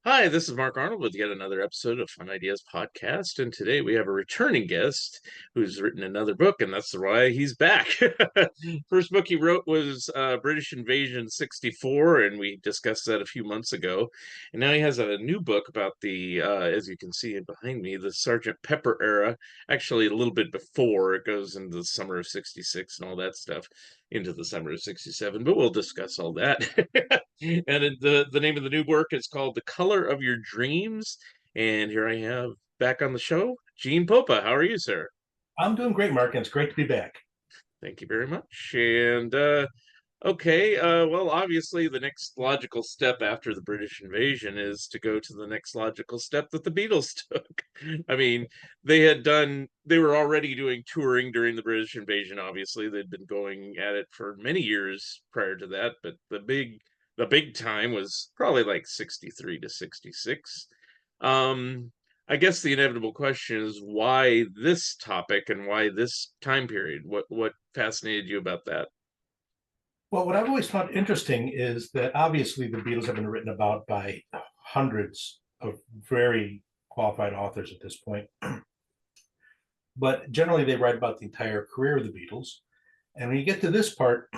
Hi, this is Mark Arnold with yet another episode of Fun Ideas Podcast. And today we have a returning guest who's written another book, and that's why he's back. First book he wrote was British Invasion 64, and we discussed that a few months ago. And now he has a new book about as you can see behind me, the Sergeant Pepper era. Actually, a little bit before it goes into the summer of 66 and all that stuff, into the summer of 67, but we'll discuss all that. And the name of the new work is called The Color of Your Dreams. And here I have back on the show, Gene Popa. How are you, sir? I'm doing great, Mark, and it's great to be back. Thank you very much. And okay, well, obviously, the next logical step after the British invasion is to go to the next logical step that the Beatles took. I mean, they were already doing touring during the British invasion, obviously. They'd been going at it for many years prior to that, but the big time was probably like 63 to 66. Um, I guess the inevitable question is why this topic and why this time period? What fascinated you about that? Well, what I've always found interesting is that obviously the Beatles have been written about by hundreds of very qualified authors at this point, but generally they write about the entire career of the Beatles. And when you get to this part,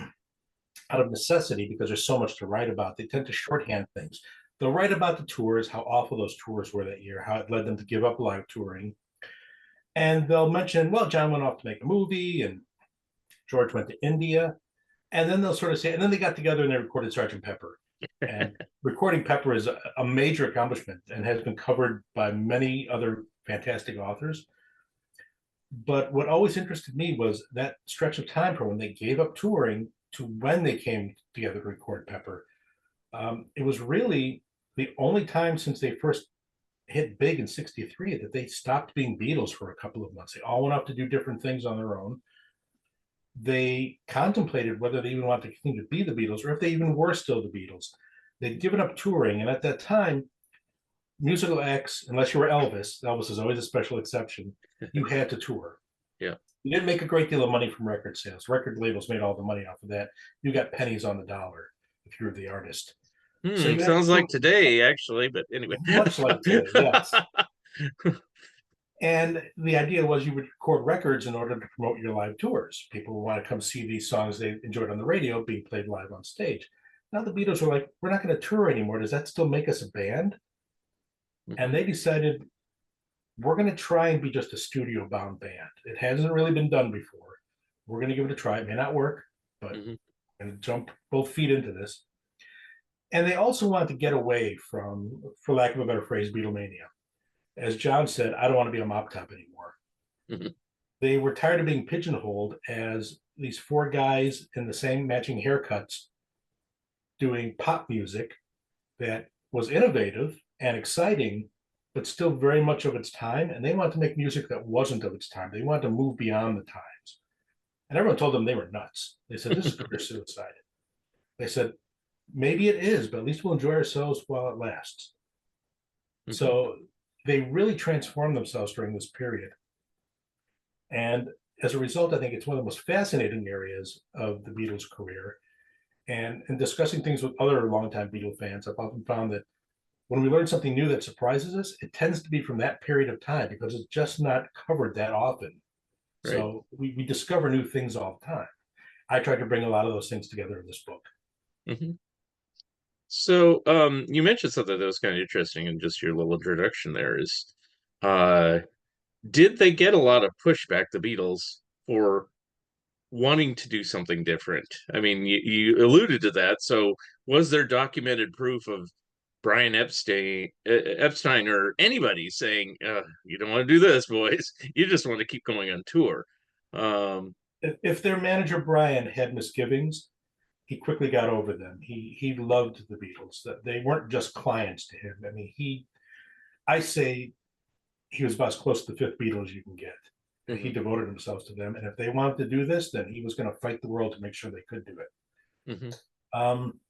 out of necessity, because there's so much to write about, they tend to shorthand things. They'll write about the tours, how awful those tours were that year, how it led them to give up live touring. And they'll mention, well, John went off to make a movie and George went to India. And then they'll sort of say, and then they got together and they recorded Sergeant Pepper. And recording Pepper is a major accomplishment and has been covered by many other fantastic authors. But what always interested me was that stretch of time from when they gave up touring to when they came together to record Pepper. It was really the only time since they first hit big in 63 that they stopped being Beatles for a couple of months. They all went off to do different things on their own. They contemplated whether they even wanted to continue to be the Beatles or if they even were still the Beatles. They'd given up touring, and at that time, musical acts, unless you were Elvis is always a special exception, you had to tour. Yeah. You didn't make a great deal of money from record sales. Record labels made all the money off of that. You got pennies on the dollar if you were the artist. So you had to Sounds like tour, today, actually, but anyway. much like today, yes. And the idea was you would record records in order to promote your live tours. People would want to come see these songs they enjoyed on the radio being played live on stage. Now the Beatles were like, we're not going to tour anymore. Does that still make us a band? And they decided we're going to try and be just a studio bound band. It hasn't really been done before. We're going to give it a try. It may not work, but Mhm. we're going to jump both feet into this. And they also wanted to get away from, for lack of a better phrase, Beatlemania. As John said, I don't want to be a mop top anymore. Mhm. They were tired of being pigeonholed as these four guys in the same matching haircuts doing pop music that was innovative and exciting, but still very much of its time. And they wanted to make music that wasn't of its time. They wanted to move beyond the times. And everyone told them they were nuts. They said, this is career suicide. They said, maybe it is, but at least we'll enjoy ourselves while it lasts. Mhm. So they really transformed themselves during this period. And as a result, I think it's one of the most fascinating areas of the Beatles' career. And in discussing things with other longtime Beatle fans, I've often found that when we learn something new that surprises us, it tends to be from that period of time because it's just not covered that often. Right. So we discover new things all the time. I tried to bring a lot of those things together in this book. Mhm. So, you mentioned something that was kind of interesting in just your little introduction there is, uh, did they get a lot of pushback, the Beatles, for wanting to do something different? I mean, you alluded to that. So, was there documented proof of Brian Epstein, or anybody saying, "You don't want to do this, boys. You just want to keep going on tour"? Um, If their manager Brian had misgivings, he quickly got over them. He loved the Beatles. That they weren't just clients to him. I mean, I say he was about as close to the fifth Beatles you can get. He mhm, devoted himself to them, and if they wanted to do this, then he was going to fight the world to make sure they could do it. mhm, Um,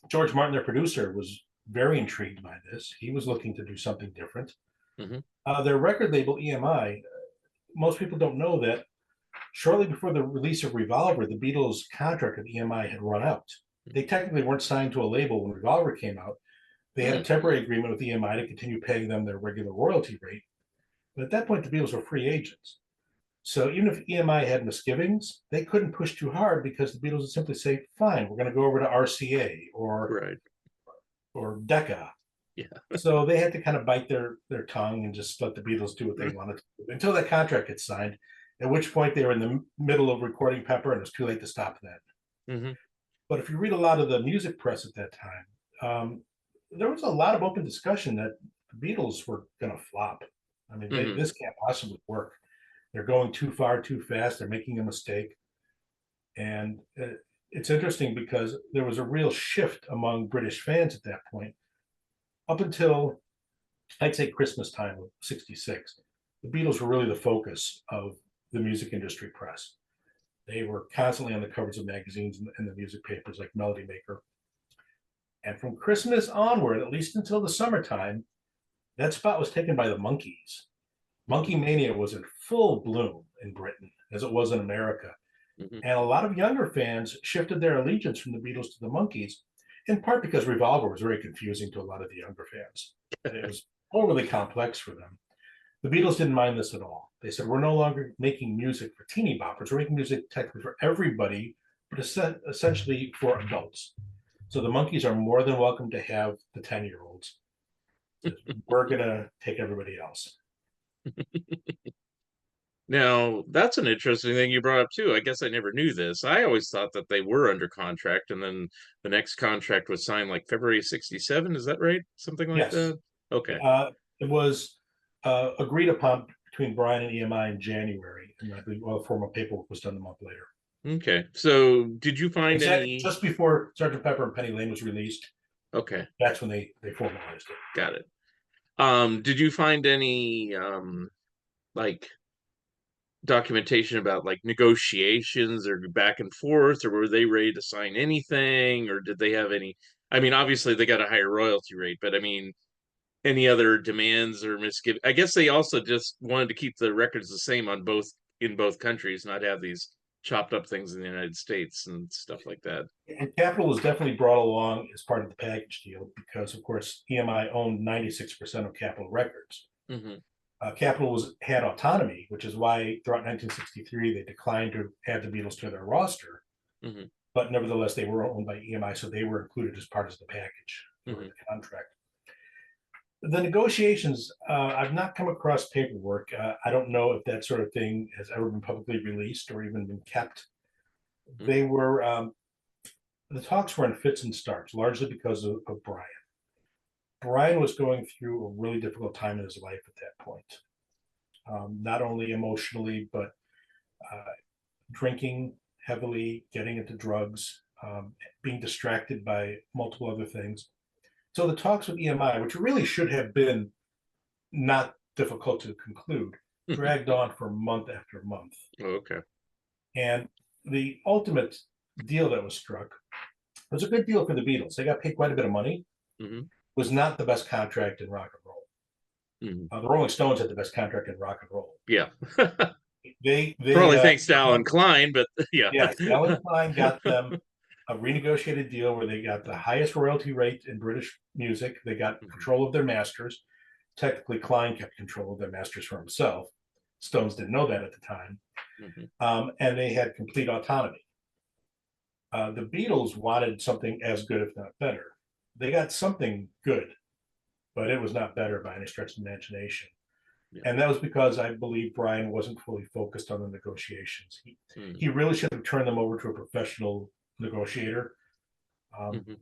George Martin, their producer, was very intrigued by this. He was looking to do something different. mhm, Their record label EMI, most people don't know that shortly before the release of Revolver, the Beatles' contract with EMI had run out. They technically weren't signed to a label when Revolver came out, They had a Mm, temporary agreement with EMI to continue paying them their regular royalty rate, but at that point, the Beatles were free agents. So even if EMI had misgivings, they couldn't push too hard because the Beatles would simply say, "Fine, we're going to go over to RCA right. or Decca." Yeah. So they had to kind of bite their tongue and just let the Beatles do what they wanted to do until that contract gets signed. At which point they were in the middle of recording Pepper, and it was too late to stop that. Hmm. But if you read a lot of the music press at that time, there was a lot of open discussion that the Beatles were going to flop. I mean, Hmm. this can't possibly work. They're going too far too fast. They're making a mistake. And it's interesting because there was a real shift among British fans at that point. Up until, I'd say, Christmas time of '66, the Beatles were really the focus of the music industry press. They were constantly on the covers of magazines and the music papers like Melody Maker. And from Christmas onward, at least until the summertime, that spot was taken by the Monkees. Monkey Mania was in full bloom in Britain, as it was in America. Hmm. And a lot of younger fans shifted their allegiance from the Beatles to the Monkees, in part because Revolver was very confusing to a lot of the younger fans. It was overly complex for them. The Beatles didn't mind this at all. They said, "We're no longer making music for teeny boppers. We're making music technically for everybody, but essentially for adults. So the Monkees are more than welcome to have the 10-year-olds. We're going to take everybody else." Now, that's an interesting thing you brought up too. I guess I never knew this. I always thought that they were under contract and then the next contract was signed like February 67. Is that right? Something like Yes. that? Okay. It was agreed upon between Brian and EMI in January, and I believe all the formal paperwork was done a month later. Okay. So did you find Exactly, any? just before Sergeant Pepper and Penny Lane was released. Okay, That's when they formalized it. got it. Did you find any like documentation about like negotiations or back and forth, or were they ready to sign anything, or did they have any? I mean, obviously they got a higher royalty rate, but I mean, any other demands or misgivings? I guess they also just wanted to keep the records the same on both in both countries, not have these chopped up things in the United States and stuff like that. And capital was definitely brought along as part of the package deal because, of course, EMI owned 96% of Capitol Records. Hmm. Capitol had autonomy, which is why throughout 1963 they declined to add the Beatles to their roster. Hmm. But nevertheless, they were owned by EMI, so they were included as part of the package for Hmm. the contract. The negotiations, I've not come across paperwork. I don't know if that sort of thing has ever been publicly released or even been kept. Hmm. They were the talks were in fits and starts, largely because of Brian. Brian was going through a really difficult time in his life at that point, not only emotionally but uh, drinking heavily, getting into drugs, being distracted by multiple other things. So the talks with EMI, which really should have been not difficult to conclude, dragged on for month after month. Okay. And the ultimate deal that was struck was a good deal for the Beatles. They got paid quite a bit of money. Hmm. It was not the best contract in rock and roll. Hmm. The Rolling Stones had the best contract in rock and roll. Yeah. They Probably thanks to Alan Klein, but yeah. Yes, Alan Klein got them a renegotiated deal where they got the highest royalty rate in British music. They got Mhm. control of their masters. Technically, Klein kept control of their masters for himself. Stones didn't know that at the time. Mhm. And they had complete autonomy. The Beatles wanted something as good, if not better. They got something good, but it was not better by any stretch of the imagination. Yeah. And that was because I believe Brian wasn't fully focused on the negotiations. He Mhm. really should have turned them over to a professional negotiator. Um, Mhm.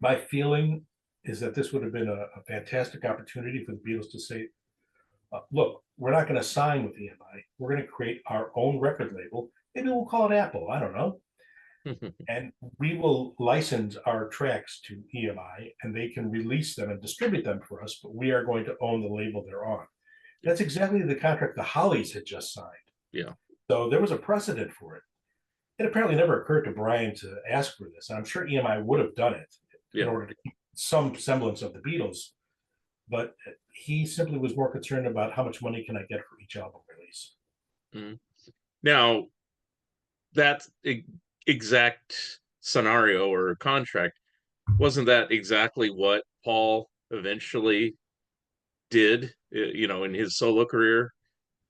my feeling is that this would have been a fantastic opportunity for the Beatles to say, look, we're not going to sign with EMI. We're going to create our own record label. Maybe we'll call it Apple. I don't know. And we will license our tracks to EMI and they can release them and distribute them for us, but we are going to own the label they're on. Yeah. That's exactly the contract the Hollies had just signed. Yeah. So there was a precedent for it. It apparently never occurred to Brian to ask for this. I'm sure EMI would have done it in Yeah. order to keep some semblance of the Beatles, but he simply was more concerned about how much money can I get for each album release. Mhm. Now, that exact scenario or contract, wasn't that exactly what Paul eventually did, in his solo career?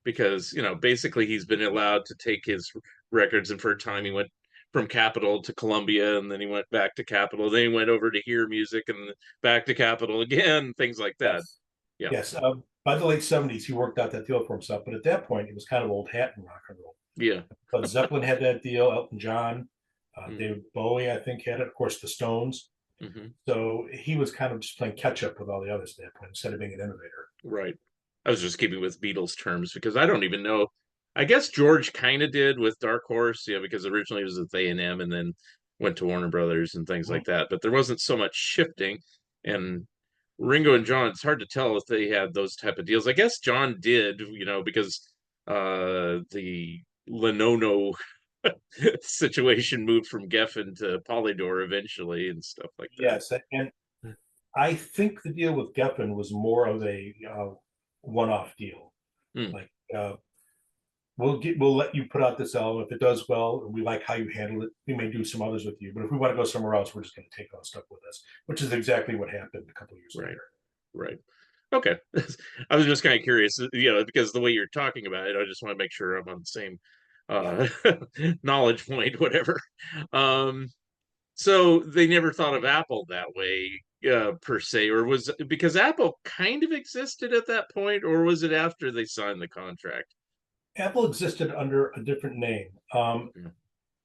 Because, basically he's been allowed to take his records, and for a time he went from Capitol to Columbia, and then he went back to Capitol, then he went over to Hear Music and back to Capitol again, things like that. Yes. Yeah. Yes. By the late 70s, he worked out that deal for himself. But at that point, it was kind of old hat in rock and roll. Yeah. But Zeppelin had that deal, Elton John, Mm-hmm. David Bowie, I think, had it. Of course, the Stones. Mm-hmm. So he was kind of just playing catch up with all the others at that point instead of being an innovator. Right. I was just keeping with Beatles terms because I don't even know. I guess George kind of did with Dark Horse, because originally it was with A&M and then went to Warner Brothers and things like Mhm. that. But there wasn't so much shifting. And Ringo and John, it's hard to tell if they had those type of deals. I guess John did, because the Lenono situation moved from Geffen to Polydor eventually and stuff like that. Yes, and I think the deal with Geffen was more of a one-off deal. Hmm. Like we'll let you put out this album if it does well, and we like how you handle it. We may do some others with you, but if we want to go somewhere else, we're just going to take all stuff with us, which is exactly what happened a couple of years Right. later. Right. Okay. I was just kind of curious, because the way you're talking about it, I just want to make sure I'm on the same Yeah, uh knowledge point, whatever. Um, so they never thought of Apple that way, per se, or was because Apple kind of existed at that point, or was it after they signed the contract? Apple existed under a different name. Yeah.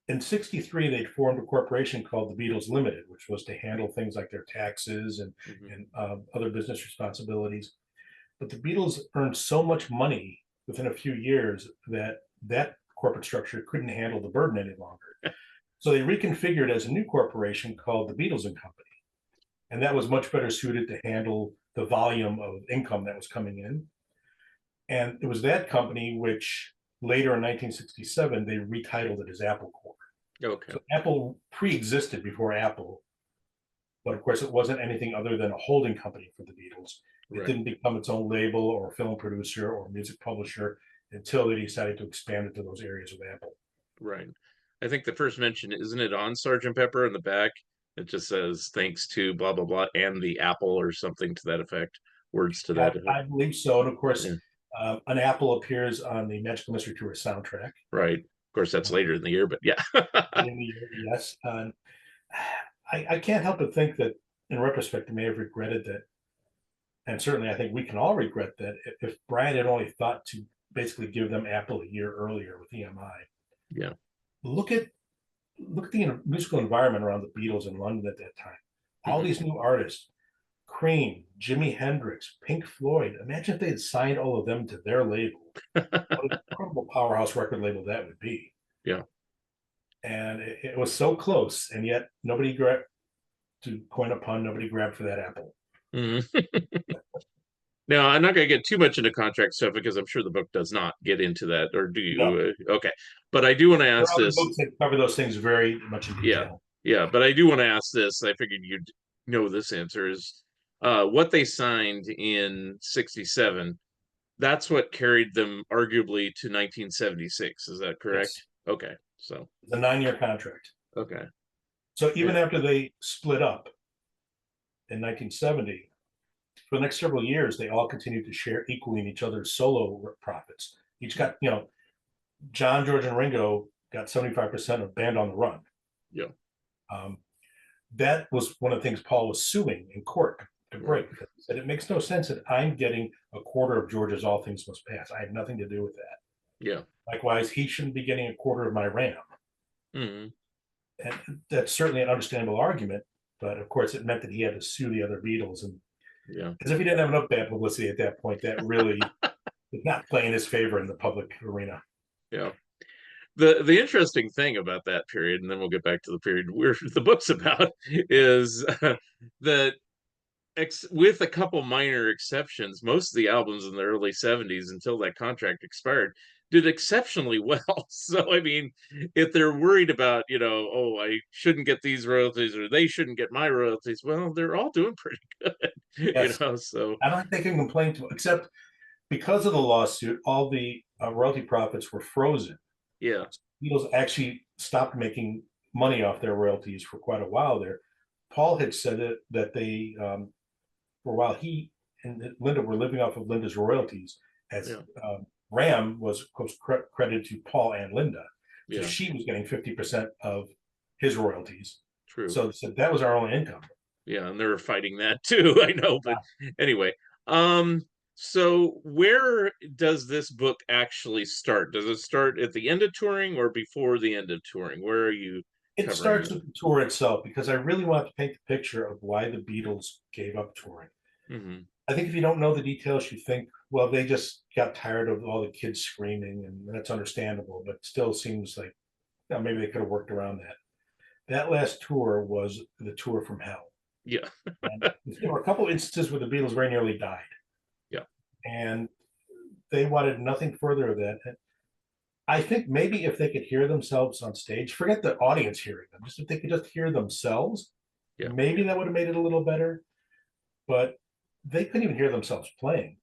In '63, they'd formed a corporation called the Beatles Limited, which was to handle things like their taxes and Hmm. other business responsibilities. But the Beatles earned so much money within a few years that that corporate structure couldn't handle the burden any longer. So they reconfigured as a new corporation called the Beatles and Company, and that was much better suited to handle the volume of income that was coming in. And it was that company which later in 1967 they retitled it as Apple Corp. Okay. So Apple pre-existed before Apple, but of course it wasn't anything other than a holding company for the Beatles. It Right. didn't become its own label or film producer or music publisher until they decided to expand it to those areas with Apple. Right. I think the first mention, isn't it on Sergeant Pepper in the back? It just says thanks to blah blah blah and the Apple or something to that effect. Words to that effect. I believe so. And of course, Yeah. an Apple appears on the Magical Mystery Tour soundtrack. Right. Of course, that's later in the year, but yeah. In the year, yes. I can't help but think that in retrospect, they may have regretted that. And certainly, I think we can all regret that if Brian had only thought to basically give them Apple a year earlier with EMI. Yeah. Look at the musical environment around the Beatles in London at that time. All Hmm. these new artists, Cream, Jimi Hendrix, Pink Floyd. Imagine if they had signed all of them to their label. What an incredible powerhouse record label that would be. Yeah. And it was so close, and yet nobody grabbed, to coin a pun, nobody grabbed for that apple. Hmm. Now, I'm not going to get too much into contract stuff because I'm sure the book does not get into that, or do No, you? Okay. But I do want to there ask are other this. books that cover those things very much in Yeah. detail. Yeah. But I do want to ask this. I figured you'd know this answer is what they signed in 67. That's what carried them arguably to 1976. Is that correct? Yes, Okay. So, it's a 9-year contract. okay. So Yeah. even after they split up in 1970, for the next several years, they all continued to share equally in each other's solo profits. Each got, John, George, and Ringo got 75% of Band on the Run. Yeah. Um, that was one of the things Paul was suing in court to Right. break. He said it makes no sense that I'm getting a quarter of George's All Things Must Pass. I have nothing to do with that. Yeah. Likewise, he shouldn't be getting a quarter of my RAM. Hmm. And that's certainly an understandable argument, but of course it meant that he had to sue the other Beatles. And Yeah. as if he didn't have enough bad publicity at that point, that really did not play in his favor in the public arena. Yeah. The interesting thing about that period, and then we'll get back to the period where the book's about, is that with a couple minor exceptions, most of the albums in the early 70s until that contract expired did exceptionally well. So, I mean, if they're worried about, oh, I shouldn't get these royalties or they shouldn't get my royalties, well, they're all doing pretty good, Yes, so I don't think they can complain to, except because of the lawsuit, all the royalty profits were frozen. yeah. Beatles actually stopped making money off their royalties for quite a while there. Paul had said that they for a while he and Linda were living off of Linda's royalties, as Yeah. Ram was of course credited to Paul and Linda, so Yeah. she was getting 50% of his royalties. True. So they said that was our only income. Yeah, and they were fighting that too. I know, but anyway. Um, so where does this book actually start? Does it start at the end of touring or before the end of touring? Where are you It covering starts this? with the tour itself because I really want to paint the picture of why the Beatles gave up touring. Hmm. I think if you don't know the details, you think, well, they just got tired of all the kids screaming, and that's understandable, but still seems like, you know, maybe they could have worked around that. That last tour was the tour from hell. Yeah. And there were a couple instances where the Beatles very nearly died, Yeah. and they wanted nothing further of that. And I think maybe if they could hear themselves on stage, forget the audience hearing them, just if they could just hear themselves, Yeah. maybe that would have made it a little better. But they couldn't even hear themselves playing.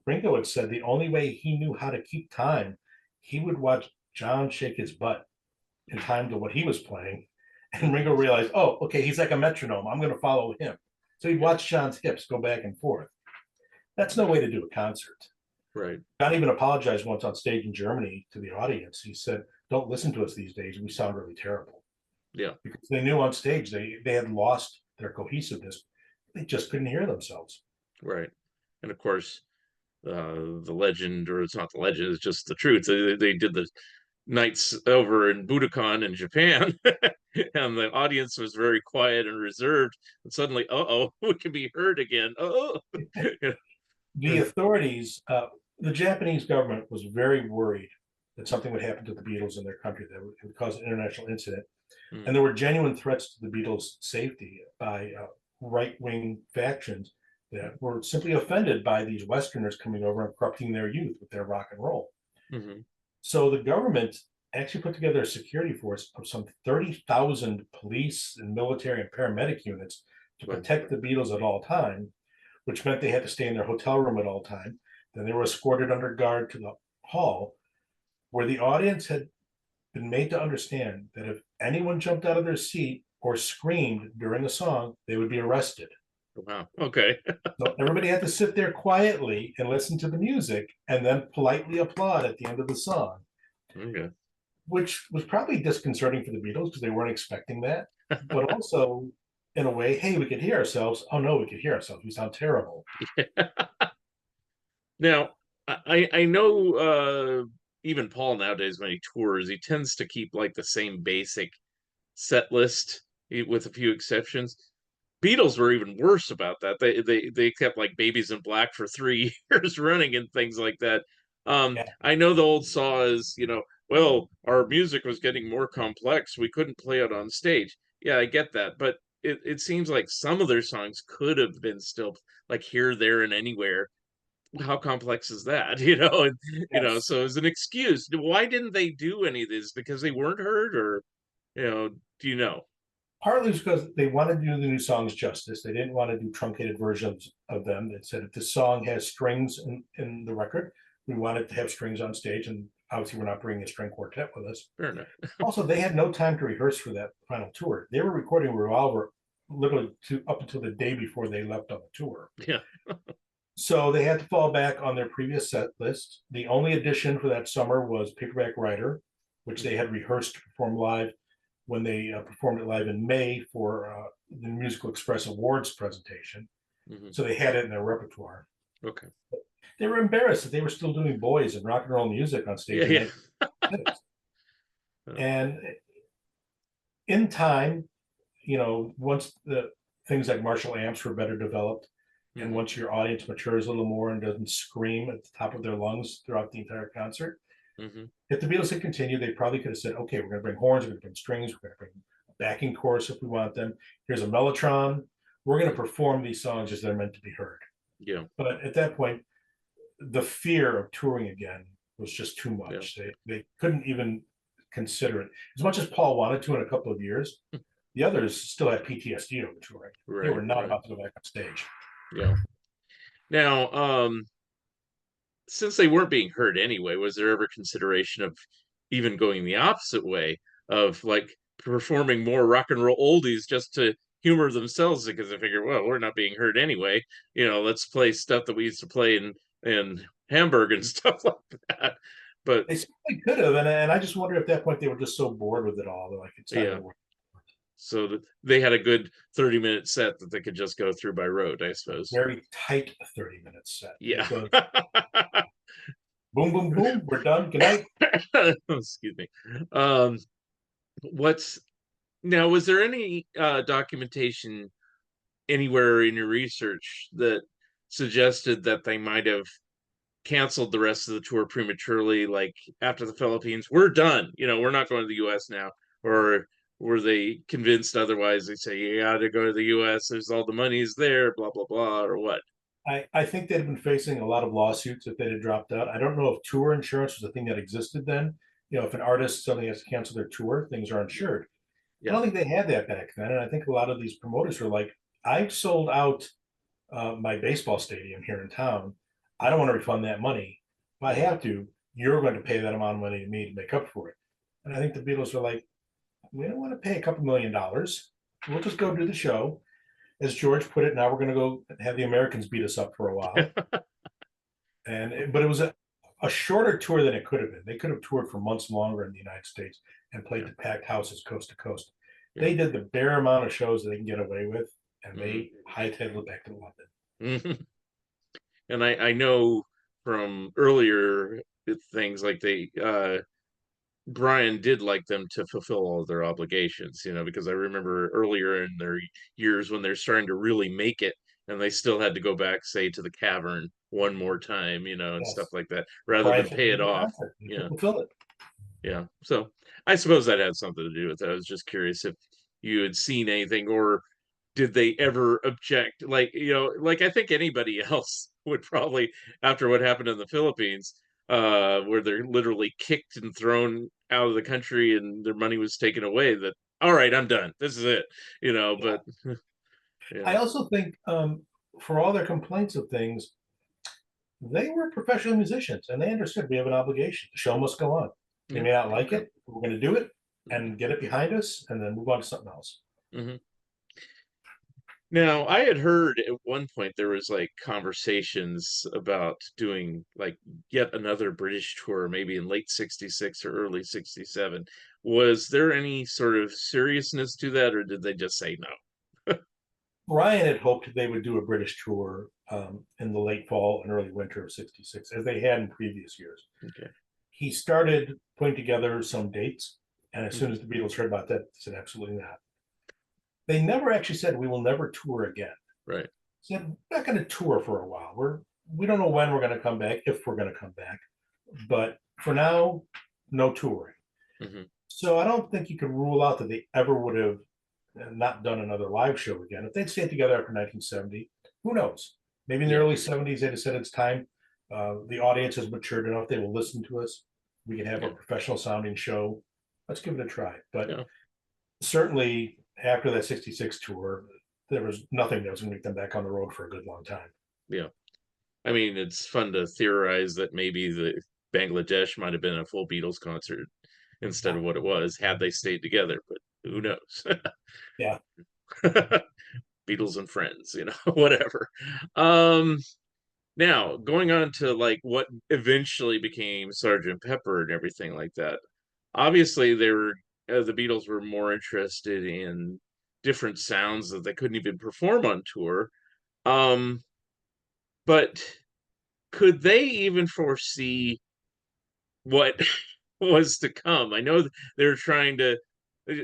Ringo had said the only way he knew how to keep time, he would watch John shake his butt in time to what he was playing. And Ringo realized, oh, okay, he's like a metronome. I'm going to follow him. So he'd watch John's hips go back and forth. That's no way to do a concert. Right. John even apologized once on stage in Germany to the audience. He said, don't listen to us these days. We sound really terrible. Yeah. Because they knew on stage they had lost their cohesiveness. They just couldn't hear themselves. Right. And of course, the legend, or it's not the legend, it's just the truth. They did the nights over in Budokan in Japan, and the audience was very quiet and reserved. And suddenly, oh, we can be heard again. Oh, The authorities, the Japanese government was very worried that something would happen to the Beatles in their country that would cause an international incident. And there were genuine threats to the Beatles' safety by right-wing factions that were simply offended by these Westerners coming over and corrupting their youth with their rock and roll. mm-hmm. So the government actually put together a security force of some 30,000 police and military and paramedic units to Well, protect the Beatles at all times, which meant they had to stay in their hotel room at all time. Then they were escorted under guard to the hall, where the audience had been made to understand that if anyone jumped out of their seat or screamed during a song, they would be arrested. wow. Okay. So everybody had to sit there quietly and listen to the music and then politely applaud at the end of the song, Okay. which was probably disconcerting for the Beatles because they weren't expecting that. But also, in a way, hey, we could hear ourselves. Oh no, we could hear ourselves. We sound terrible. Now, I know even Paul nowadays when he tours, he tends to keep like the same basic set list with a few exceptions. Beatles were even worse about that. They kept like Babies in Black for 3 years running and things like that. Yeah. I know the old saw is, well, our music was getting more complex. We couldn't play it on stage. Yeah, I get that, but it seems like some of their songs could have been still like Here, There, and Anywhere. How complex is that? And Yes. so as an excuse, why didn't they do any of this? Because they weren't heard, or do you know? Partly because they wanted to do the new songs justice. They didn't want to do truncated versions of them. They said if the song has strings in the record, we want it to have strings on stage. And obviously, we're not bringing a string quartet with us. Fair enough. Also, they had no time to rehearse for that final tour. They were recording Revolver literally up until the day before they left on the tour. Yeah. So they had to fall back on their previous set list. The only addition for that summer was Paperback Writer, which they had rehearsed to perform live when they performed it live in May for the Musical Express Awards presentation. Hmm. So they had it in their repertoire. Okay. They were embarrassed that they were still doing boys and rock and roll music on stage Yeah, in yeah. 1996. Uh, And in time, once the things like Marshall amps were better developed, and mhm, once your audience matures a little more and doesn't scream at the top of their lungs throughout the entire concert, mhm. if the Beatles had continued, they probably could have said, okay, we're going to bring horns, we're going to bring strings, we're going to bring a backing chorus if we want them. Here's a mellotron. We're going to perform these songs as they're meant to be heard. Yeah, But at that point, the fear of touring again was just too yeah. much. They couldn't even consider it. As much as Paul wanted to in a couple of years, the others still had PTSD over touring. They Right, were not right. about to go back on stage. Yeah. Now, since they weren't being heard anyway, was there ever consideration of even going the opposite way of like performing more rock and roll oldies just to humor themselves because they figure, well, we're not being heard anyway. Let's play stuff that we used to play in Hamburg and stuff like that. But They certainly could have, and I just wonder if at that point they were just so bored with it all. They're like, it's not yeah, going to work. so that they had a good 30-minute set that they could just go through by road, I suppose. Very tight 30-minute set. Yeah. It was boom, boom, boom. We're done. Good night. Excuse me. Um, what's Now, was there any documentation anywhere in your research that suggested that they might have canceled the rest of the tour prematurely, like after the Philippines? We're done. We're not going to the US now. Or were they convinced otherwise? They say, you got to go to the US. There's all the money's there, blah, blah, blah, or what? I think they'd been facing a lot of lawsuits if they had dropped out. I don't know if tour insurance was a thing that existed then. If an artist suddenly has to cancel their tour, things are insured. I Yeah. don't think they had that back then. And I think a lot of these promoters were like, I've sold out my baseball stadium here in town. I don't want to refund that money. If I have to, you're going to pay that amount of money to me to make up for it. And I think the Beatles were like, we don't want to pay a couple $1,000,000. We'll just go do the show. As George put it, now we're going to go have the Americans beat us up for a while. But it was a shorter tour than it could have been. They could have toured for months longer in the United States and played Yeah. to packed houses coast to coast. Yeah. They did the bare amount of shows that they can get away with, and they Mm-hmm. hightailed it back to London. Mm-hmm. And I know from earlier things like Brian did like them to fulfill all their obligations, because I remember earlier in their years when they're starting to really make it, and they still had to go back, say, to the cavern one more time, and stuff Yes. like that, rather Brian than said pay in it the off. contract, you Yeah, fulfill it. yeah. So I suppose that had something to do with it. I was just curious if you had seen anything, or did they ever object? Like I think anybody else would probably, after what happened in the Philippines, where they're literally kicked and thrown out of the country and their money was taken away, that, all right, I'm done. This is it. Yeah. But yeah. I also think for all their complaints of things, they were professional musicians and they understood we have an obligation. The show must go on. They Yeah. may not like Yeah. it, but we're going to do it and get it behind us and then move on to something else. Hmm. Now, I had heard at one point there was like conversations about doing like yet another British tour, maybe in late 66 or early 67. Was there any sort of seriousness to that, or did they just say no? Brian had hoped they would do a British tour in the late fall and early winter of 66, as they had in previous years. Okay. He started putting together some dates. And as soon Mhm. as the Beatles heard about that, they said, absolutely not. They never actually said, we will never tour again. Right. Said, we're not going to tour for a while. We don't know when we're going to come back, if we're going to come back. But for now, no touring. Hmm. So I don't think you can rule out that they ever would have not done another live show again. If they'd stayed together after 1970, who knows? Maybe in the Yeah. early 70s, they'd have said it's time. The audience has matured enough. They will listen to us. We can have a Yeah. professional sounding show. Let's give it a try. But Yeah. certainly after that 66 tour, there was nothing that was going to make them back on the road for a good long time. Yeah. I mean, it's fun to theorize that maybe the Bangladesh might have been a full Beatles concert instead of what it was had they stayed together, but who knows? Yeah. Beatles and friends, whatever. Um, Now, going on to like what eventually became Sergeant Pepper and everything like that. Obviously, the Beatles were more interested in different sounds that they couldn't even perform on tour. Um, but could they even foresee what was to come? I know they're trying to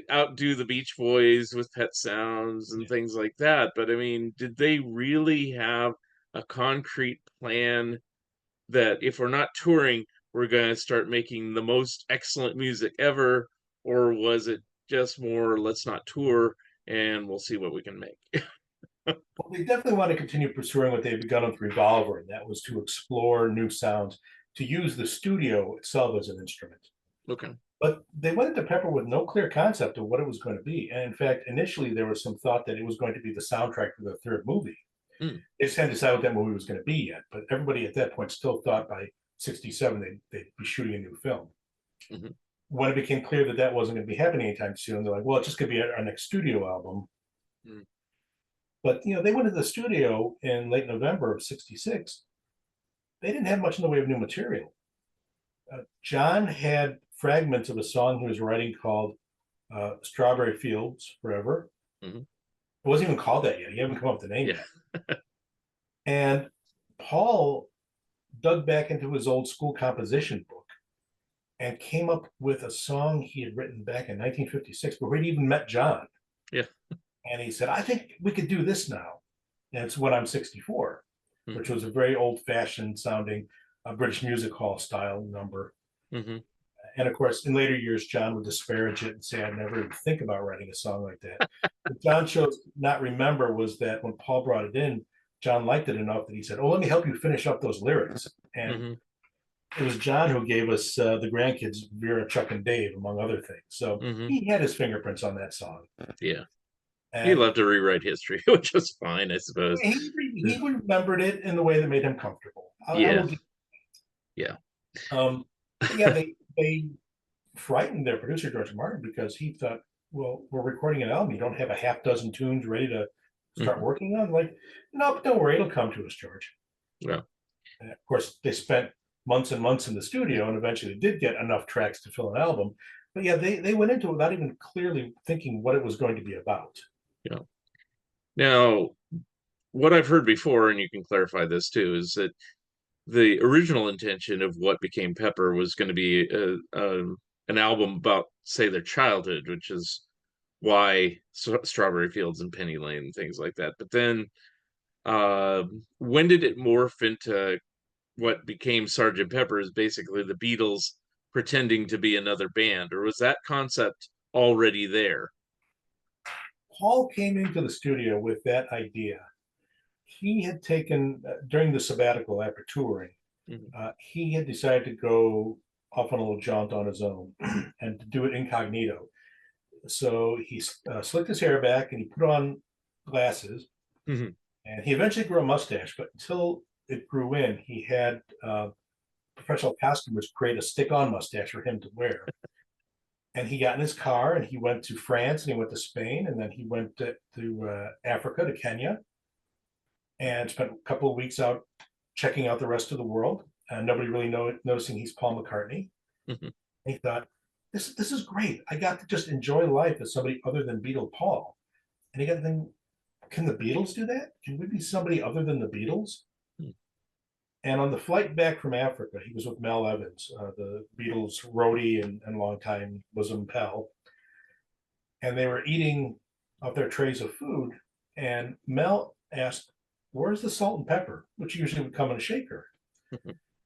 outdo the Beach Boys with Pet Sounds and Yeah. things like that, but I mean, did they really have a concrete plan that if we're not touring, we're going to start making the most excellent music ever? Or was it just more, let's not tour and we'll see what we can make? Well, they definitely want to continue pursuing what they've begun with Revolver, and that was to explore new sounds, to use the studio itself as an instrument. Okay. But they went into Pepper with no clear concept of what it was going to be. And in fact, initially there was some thought that it was going to be the soundtrack for the third movie. Mm, They just hadn't decided what that movie was going to be yet. But everybody at that point still thought by 67 they'd be shooting a new film. mhm. When it became clear that that wasn't going to be happening anytime soon, they're like, well, it's just going to be our next studio album. Mm. But they went to the studio in late November of '66. They didn't have much in the way of new material. John had fragments of a song he was writing called Strawberry Fields Forever. Mhm. It wasn't even called that yet. He hadn't come up with the name Yeah. yet. And Paul dug back into his old school composition book and came up with a song he had written back in 1956 before he'd even met John. Yeah. And he said, I think we could do this now. And it's When I'm 64, which Mhm. was a very old fashioned sounding British music hall style number. Mhm. And of course, in later years, John would disparage it and say, I'd never even think about writing a song like that. What John chose to not remember was that when Paul brought it in, John liked it enough that he said, oh, let me help you finish up those lyrics. And Mhm. it was John who gave us the grandkids Vera, Chuck, and Dave, among other things. So Mhm. he had his fingerprints on that song. Yeah. He And loved to rewrite history, which is fine, I suppose. he remembered it in the way that made him comfortable. I Yeah. will give. Yeah. But yeah, they frightened their producer George Martin because he thought, well, we're recording an album. You don't have a half dozen tunes ready to start Mhm. working on. Like, no, but don't worry, it'll come to us, George. Yeah. And of course, they spent months and months in the studio, and eventually did get enough tracks to fill an album. But yeah, they went into it without even clearly thinking what it was going to be about. Yeah. Now, what I've heard before, and you can clarify this too, is that the original intention of what became Pepper was going to be an album about, say, their childhood, which is why Strawberry Fields and Penny Lane and things like that. But then, uh, when did it morph into what became Sergeant Pepper? Is basically the Beatles pretending to be another band, or was that concept already there? Paul came into the studio with that idea. He had taken, during the sabbatical after touring, Mhm. he had decided to go off on a little jaunt on his own and to do it incognito. So he slicked his hair back and he put on glasses, Mhm. and he eventually grew a mustache. But until it grew in, he had professional costumers create a stick-on mustache for him to wear. And he got in his car and he went to France and he went to Spain and then he went to Africa, to Kenya, and spent a couple of weeks out checking out the rest of the world. Nobody really noticing he's Paul McCartney. Mhm. And he thought, this is great. I got to just enjoy life as somebody other than Beatle Paul. And he got to think, can the Beatles do that? Can we be somebody other than the Beatles? Mhm. And on the flight back from Africa, he was with Mel Evans, the Beatles roadie and longtime bosom pal. And they were eating off their trays of food. And Mel asked, where's the salt and pepper, which usually would come in a shaker?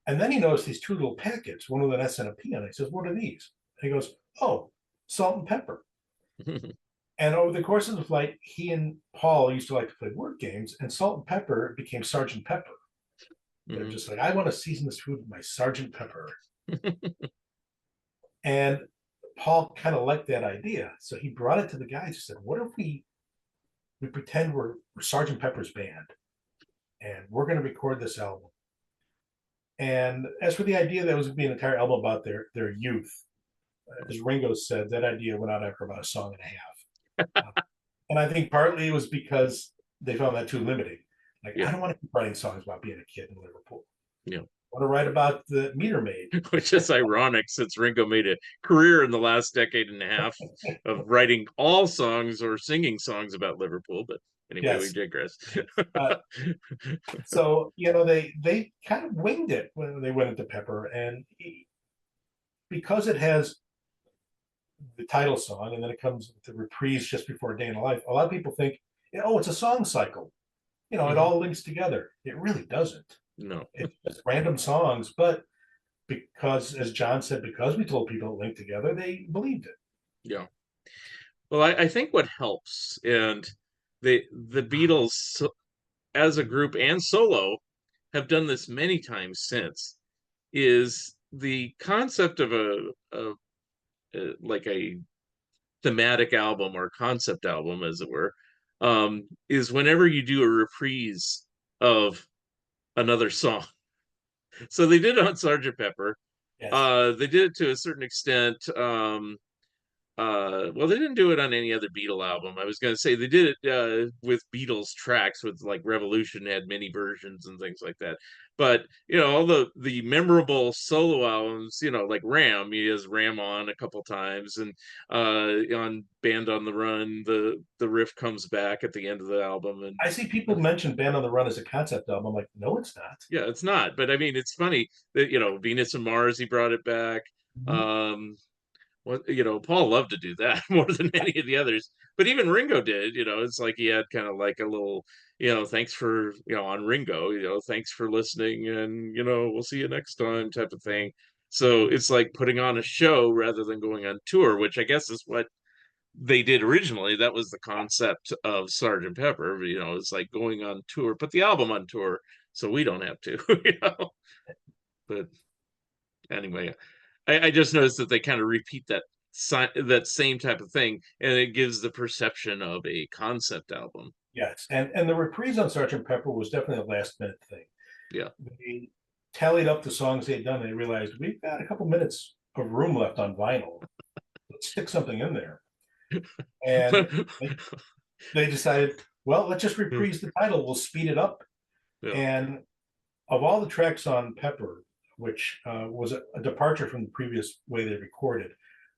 And then he noticed these two little packets, one with an S and a P on it. He says, what are these? And he goes, oh, salt and pepper. And over the course of the flight, he and Paul used to like to play word games, and Salt and Pepper became Sergeant Pepper. They're Mhm. just like, I want to season this food with my Sergeant Pepper. And Paul kind of liked that idea. So he brought it to the guys. He said, what if we pretend we're Sergeant Pepper's band and we're going to record this album? And as for the idea that it was going to be an entire album about their youth, as Ringo said, that idea went out after about a song and a half. And I think partly it was because they found that too limiting. Like, I Yeah. don't want to keep writing songs about being a kid in Liverpool. Yeah. I want to write about the meter maid. Which is ironic since Ringo made a career in the last decade and a half of writing all songs or singing songs about Liverpool. But anyway, we Yes. digress. Uh, so they kind of winged it when they went into Pepper, and because it has the title song and then it comes with the reprise just before a day in the life, a lot of people think, oh, it's a song cycle. It Mhm. all links together. It really doesn't. No. It's just random songs, but because, as John said, because we told people it linked together, they believed it. Yeah. Well, I think what helps, and the Beatles as a group and solo have done this many times since, is the concept of like a thematic album or concept album, as it were, is whenever you do a reprise of another song. So they did it on Sergeant Pepper. Yes. They did it to a certain extent. Well, they didn't do it on any other Beatle album. I was going to say they did it with Beatles tracks, with like Revolution had many versions and things like that. But all the memorable solo albums, like Ram, he has Ram on a couple times, and on Band on the Run, the riff comes back at the end of the album, and I see people mention Band on the Run as a concept album. I'm like, no, it's not. yeah, it's not. But I mean, it's funny that Venus and Mars, he brought it back. Mhm. Um, Well, Paul loved to do that more than any of the others. But even Ringo did, it's like he had kind of like a little, thanks for, on Ringo, thanks for listening, and, we'll see you next time type of thing. So it's like putting on a show rather than going on tour, which I guess is what they did originally. That was the concept of Sergeant Pepper, it's like going on tour, put the album on tour so we don't have to, But anyway, I just noticed that they kind of repeat that same type of thing, and it gives the perception of a concept album. Yes, and the reprise on Sergeant Pepper was definitely a last minute thing. Yeah. They tallied up the songs they'd done, and they realized we've got a couple minutes of room left on vinyl. Let's stick something in there. And they decided, well, let's just reprise the title. We'll speed it up. Yeah. And of all the tracks on Pepper, which was a departure from the previous way they recorded,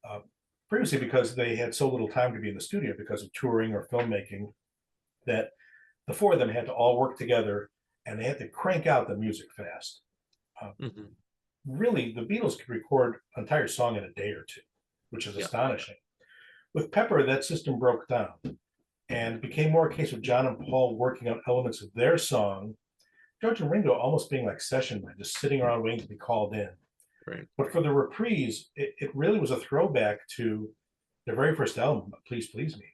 uh, previously because they had so little time to be in the studio because of touring or filmmaking, that the four of them had to all work together and they had to crank out the music fast. Uh, Mhm. Really, the Beatles could record an entire song in a day or two, which is Yeah. astonishing. With Pepper, that system broke down and became more a case of John and Paul working on elements of their song, George and Ringo almost being like session men, just sitting around waiting to be called in. Right. But for the reprise, it really was a throwback to their very first album, Please Please Me.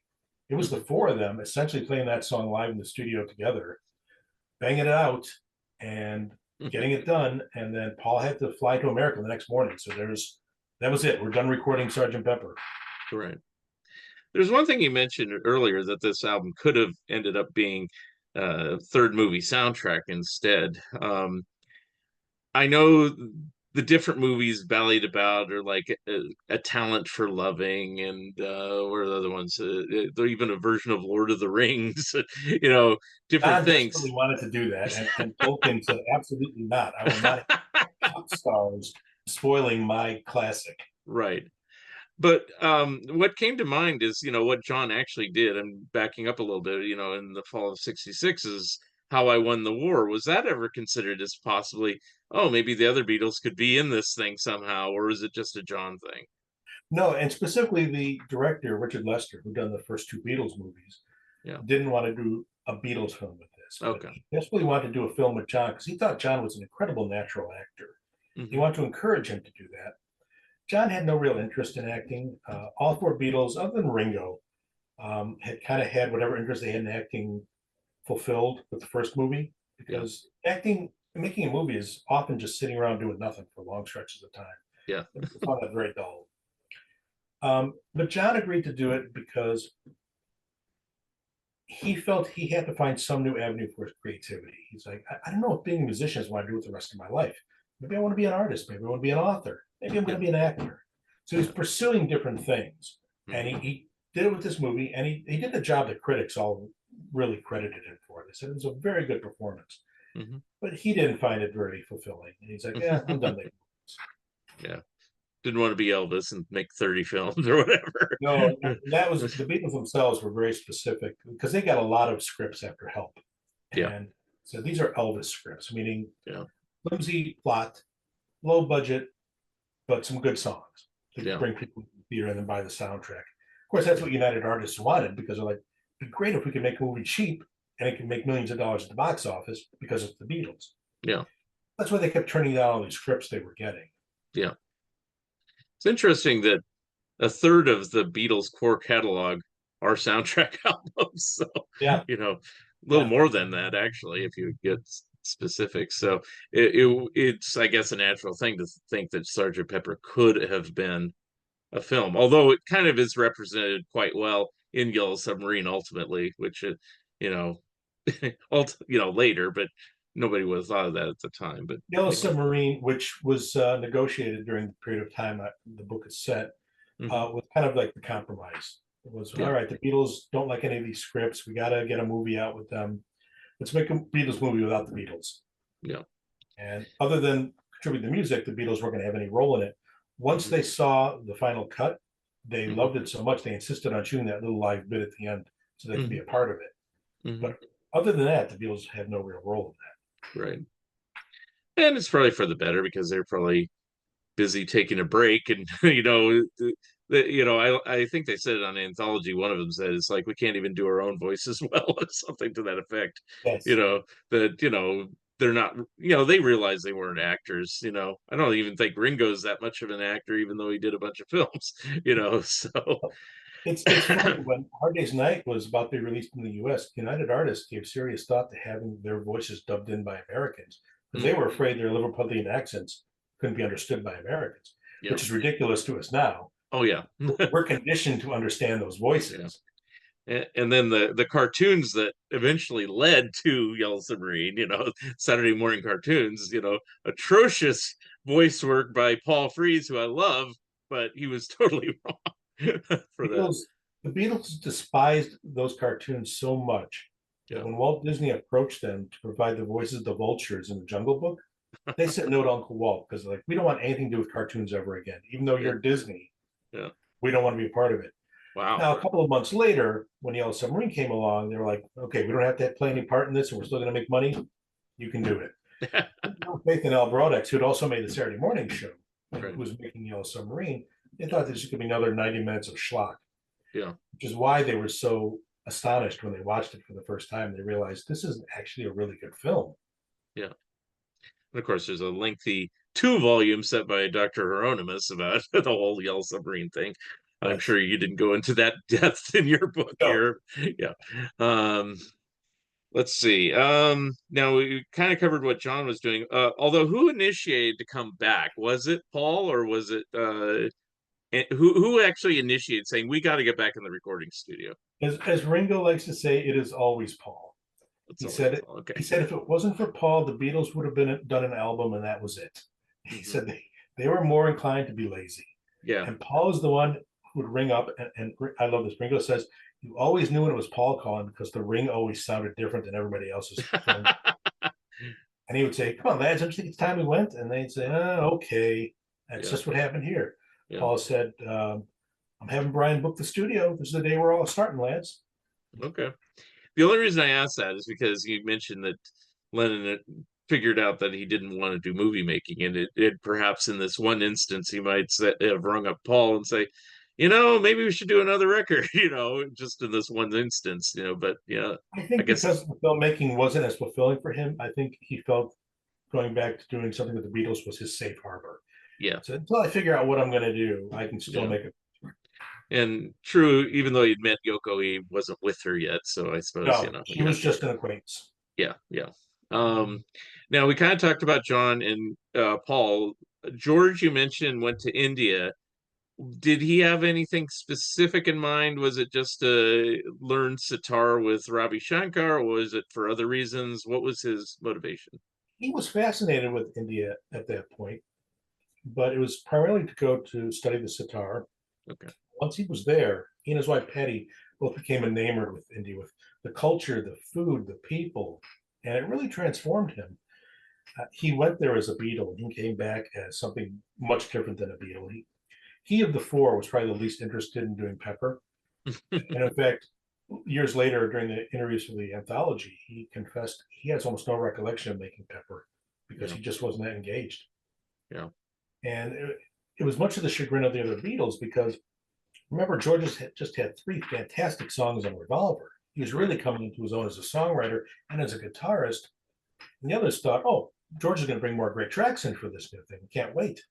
It was the Mhm. four of them essentially playing that song live in the studio together, banging it out and getting it done. And then Paul had to fly to America the next morning. So that was it. We're done recording Sergeant Pepper. Right. There's one thing you mentioned earlier, that this album could have ended up being a third movie soundtrack instead. I know the different movies ballied about are like a talent for loving, and what are the other ones? They're even a version of Lord of the Rings, different Don things. desperately wanted to do that, and Tolkien said, absolutely not. I will not have pop stars spoiling my classic. Right. But what came to mind is, what John actually did. I'm backing up a little bit, in the fall of '66 is How I Won the War. Was that ever considered as possibly, oh, maybe the other Beatles could be in this thing somehow, or is it just a John thing? No, and specifically the director, Richard Lester, who done the first two Beatles movies, Yeah. didn't want to do a Beatles film with this, but Okay. he desperately wanted to do a film with John because he thought John was an incredible natural actor. He Hmm. wanted to encourage him to do that. John had no real interest in acting. All four Beatles, other than Ringo, had kind of had whatever interest they had in acting fulfilled with the first movie, Yeah. because acting, making a movie is often just sitting around doing nothing for long stretches of time. Yeah. I found that very dull. But John agreed to do it because he felt he had to find some new avenue for his creativity. He's like, I don't know if being a musician is what I do with the rest of my life. Maybe I want to be an artist. Maybe I want to be an author. Maybe I'm going Yeah. to be an actor. So he's pursuing different things. And Hmm. he did it with this movie, and he did the job that critics all really credited him for. They said it was a very good performance. Hmm. But he didn't find it very fulfilling. And he's like, yeah, I'm done making movies. Yeah. Didn't want to be Elvis and make 30 films or whatever. No, that was the Beatles themselves were very specific because they got a lot of scripts after Help. Yeah. And so these are Elvis scripts, meaning Yeah. flimsy plot, low budget, but some good songs to Yeah. bring people to the theater and then buy the soundtrack. Of course, that's what United Artists wanted because they're like, it'd be great if we could make a movie cheap and it can make millions of dollars at the box office because it's the Beatles. Yeah. That's why they kept turning down all these scripts they were getting. Yeah. It's interesting that a third of the Beatles' core catalog are soundtrack albums. So, Yeah, a little yeah. more than that, actually, if you get specific. So it's, I guess, a natural thing to think that Sergeant Pepper could have been a film, although it kind of is represented quite well in Yellow Submarine ultimately, which, you know, later, but nobody would have thought of that at the time. But Yellow anyway, Submarine, which was negotiated during the period of time that the book is set, Hmm. was kind of like the compromise. It was all Yeah. right. The Beatles don't like any of these scripts. We got to get a movie out with them. Let's make a Beatles movie without the Beatles. Yeah. And other than contributing the music, the Beatles weren't going to have any role in it. Once Hmm. they saw the final cut, they Hmm. loved it so much they insisted on shooting that little live bit at the end so they could be Hmm. a part of it. Hmm. But other than that, the Beatles had no real role in Right. And it's probably for the better because they're probably busy taking a break, and I think they said it on Anthology. One of them said it's like we can't even do our own voices well, or something to that effect. that. You Yes. know that they're not. They realized they weren't actors. I don't even think Ringo's that much of an actor, even though he did a bunch of films. So It's funny when Hard Day's Night was about to be released in the US, United Artists gave serious thought to having their voices dubbed in by Americans because they mm, were afraid their Liverpudlian accents couldn't be understood by Americans, yeah. which is ridiculous to us now. Oh yeah. We're conditioned to understand those Yeah. voices. And then the cartoons that eventually led to Yellow Submarine, Saturday morning cartoons, atrocious voice work by Paul Frees, who I love, but he was totally wrong for that. Beatles, the Beatles despised those cartoons so much that Yeah. when Walt Disney approached them to provide the voices of the vultures in the Jungle Book, they said no to Uncle Walt because like we don't want anything to do with cartoons ever again. Even though Yeah. you're Disney, Yeah. we don't want to be a part of it. Wow. Now, a couple of months later, when Yellow Submarine came along, they were like, okay, we don't have to play any part in this and we're still going to make money. You can do it. Faith and Al Broadex, who had also made the Saturday morning show, who Right. was making Yellow Submarine, they thought this was going to be another 90 minutes of schlock, Yeah. which is why they were so astonished when they watched it for the first time. They realized this is actually a really good film. Yeah. And of course, there's a lengthy 2 volume set by Dr. Hieronymus about the whole Yellow Submarine thing. I'm Yes. sure you didn't go into that depth in your book No, here. Yeah. Um, let's see. Now we kind of covered what John was doing. Although who initiated to come back? Was it Paul or was it who actually initiated saying we got to get back in the recording studio? as Ringo likes to say, it is always Paul. That's He always said Paul. Okay. he said if it wasn't for Paul, the Beatles would have been done an album and that was it. He Hmm. said they were more inclined to be lazy. Yeah. And Paul is the one who would ring up and I love this. Ringo says, you always knew when it was Paul calling because the ring always sounded different than everybody else's phone. And he would say, come on, lads, don't you think it's time we went? And they'd say, oh, okay. That's Yeah. just what happened here. Yeah. Paul said, I'm having Brian book the studio. This is the day we're all starting, lads. Okay. The only reason I asked that is because you mentioned that Lennon had figured out that he didn't want to do movie making, and it perhaps in this one instance he might have rung up Paul and say, maybe we should do another record, just in this one instance, But yeah, I I think guess because the filmmaking wasn't as fulfilling for him, I think he felt going back to doing something with the Beatles was his safe harbor. yeah, So until I figure out what I'm going to do, I can still yeah. make it. And true, even though he'd met Yoko, he wasn't with her yet, so I suppose No, she yeah, was just an acquaintance. yeah, yeah. Now we kind of talked about John and Paul. George, you mentioned went to India. Did he have anything specific in mind? Was it just to learn sitar with Ravi Shankar, or was it for other reasons? What was his motivation? He was fascinated with India at that point, but it was primarily to go to study the sitar. Okay. Once he was there, he and his wife Patty both became enamored with India, with the culture, the food, the people, and it really transformed him. He went there as a Beatle, and he came back as something much different than a Beatle. He of the four was probably the least interested in doing Pepper. And in fact, years later, during the interviews for the anthology, he confessed he has almost no recollection of making Pepper because Yeah, he just wasn't that engaged. yeah, And it was much of the chagrin of the other Beatles because remember, George just had 3 fantastic songs on Revolver. He was right. really coming into his own as a songwriter and as a guitarist. And the others thought, oh, George is going to bring more great tracks in for this new thing. We can't wait.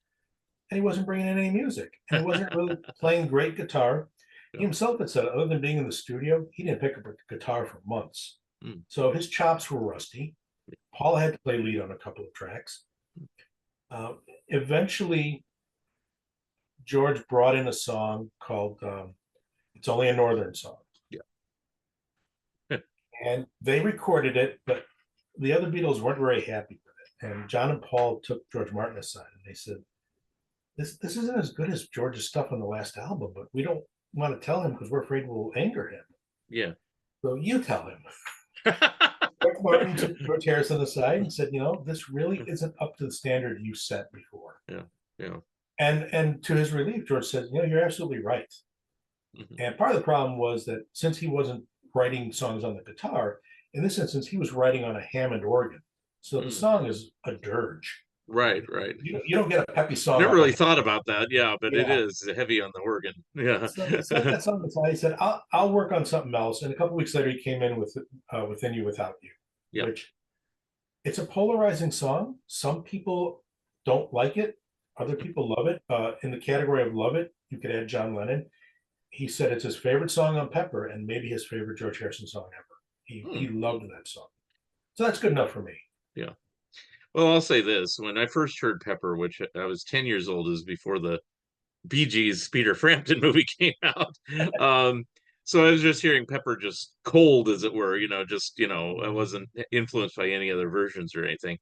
And he wasn't bringing in any music. And he wasn't really playing great guitar. He Yeah. himself had said, other than being in the studio, he didn't pick up a guitar for months. Mm. So his chops were rusty. Paul had to play lead on a couple of tracks. Uh, Eventually, George brought in a song called It's Only a Northern Song. Yeah. And they recorded it, but the other Beatles weren't very happy with it. And John and Paul took George Martin aside and they said, this isn't as good as George's stuff on the last album, but we don't want to tell him because we're afraid we'll anger him. Yeah. So you tell him. Rick Martin took George Harrison aside and said, this really isn't up to the standard you set before. Yeah. Yeah. And to his relief, George said, you're absolutely right. Mhm. And part of the problem was that since he wasn't writing songs on the guitar, in this instance, he was writing on a Hammond organ. So the Mm. song is a dirge. Right, right. You don't get a peppy song Never off really a thought about that. Yeah, but it yeah. is heavy on the organ. Yeah. So he set that song aside. He said, I'll work on something else. And a couple weeks later, he came in with Within You, Without You, Yeah. which it's a polarizing song. Some people don't like it. Other people love it. In the category of love it, you could add John Lennon. He said it's his favorite song on Pepper and maybe his favorite George Harrison song ever. Hmm. He loved that song. So that's good enough for me. Yeah. Well, I'll say this. When I first heard Pepper, which I was 10 years old, is before the Bee Gees Peter Frampton movie came out. Um, so I was just hearing Pepper just cold, as it were, I wasn't influenced by any other versions or anything.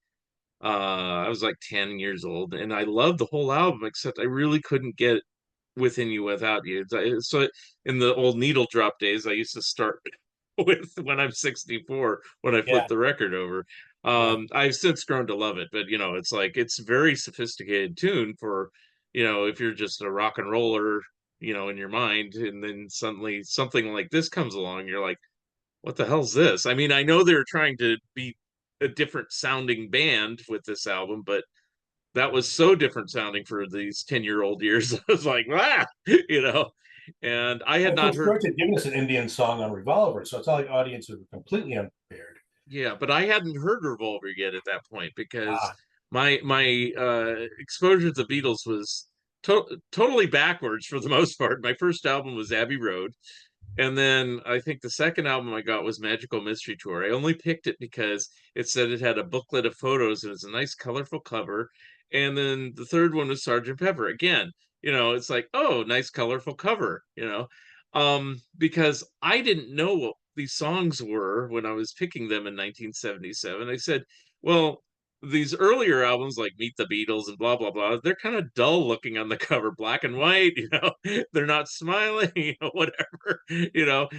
I was like 10 years old and I loved the whole album, except I really couldn't get Within You Without You. So in the old needle drop days, I used to start with When I'm 64 when I flip Yeah, the record over. yeah. I've since grown to love it, but it's like it's very sophisticated tune for, if you're just a rock and roller, in your mind, and then suddenly something like this comes along, you're like, what the hell's this? I mean, I know they're trying to be a different sounding band with this album, but that was so different sounding for these 10-year-old years. I was like, you know, and I had Of not course, heard, George had given us an Indian song on Revolver, so it's not like audiences were completely unprepared. yeah, but I hadn't heard Revolver yet at that point because Ah, my exposure to the Beatles was totally backwards for the most part. My first album was Abbey Road. And then I think the second album I got was Magical Mystery Tour. I only picked it because it said it had a booklet of photos and it was a nice colorful cover. And then the third one was Sergeant Pepper. Again, it's like, oh, nice colorful cover. Because I didn't know what these songs were when I was picking them in 1977. I said, well, these earlier albums like Meet the Beatles and blah blah blah, they're kind of dull looking on the cover, black and white, they're not smiling, whatever.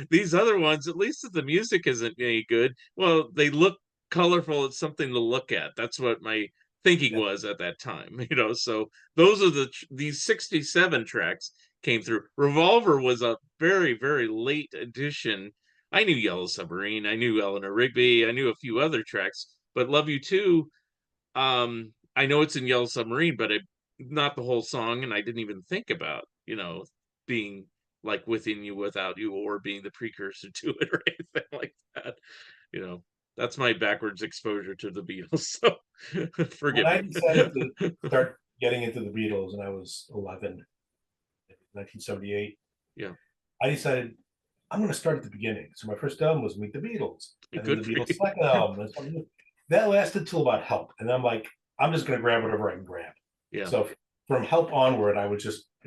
These other ones, at least if the music isn't any good, well, they look colorful, it's something to look at. That's what my thinking yeah. was at that time. So those are these 67 tracks came through. Revolver was a very, very late addition. I knew Yellow Submarine, I knew Eleanor Rigby, I knew a few other tracks, but Love You Too, I know it's in Yellow Submarine, but not the whole song, and I didn't even think about, being like Within You Without You or being the precursor to it or anything like that. You know, that's my backwards exposure to the Beatles. So When forgive I me. decided to start getting into the Beatles, and I was 11, 1978, Yeah, I decided I'm going to start at the beginning. So my first album was Meet the Beatles, and then the good for Beatles' you. second album. That lasted till about Help, and I'm like, I'm just going to grab whatever I can grab. Yeah, So from Help onward, it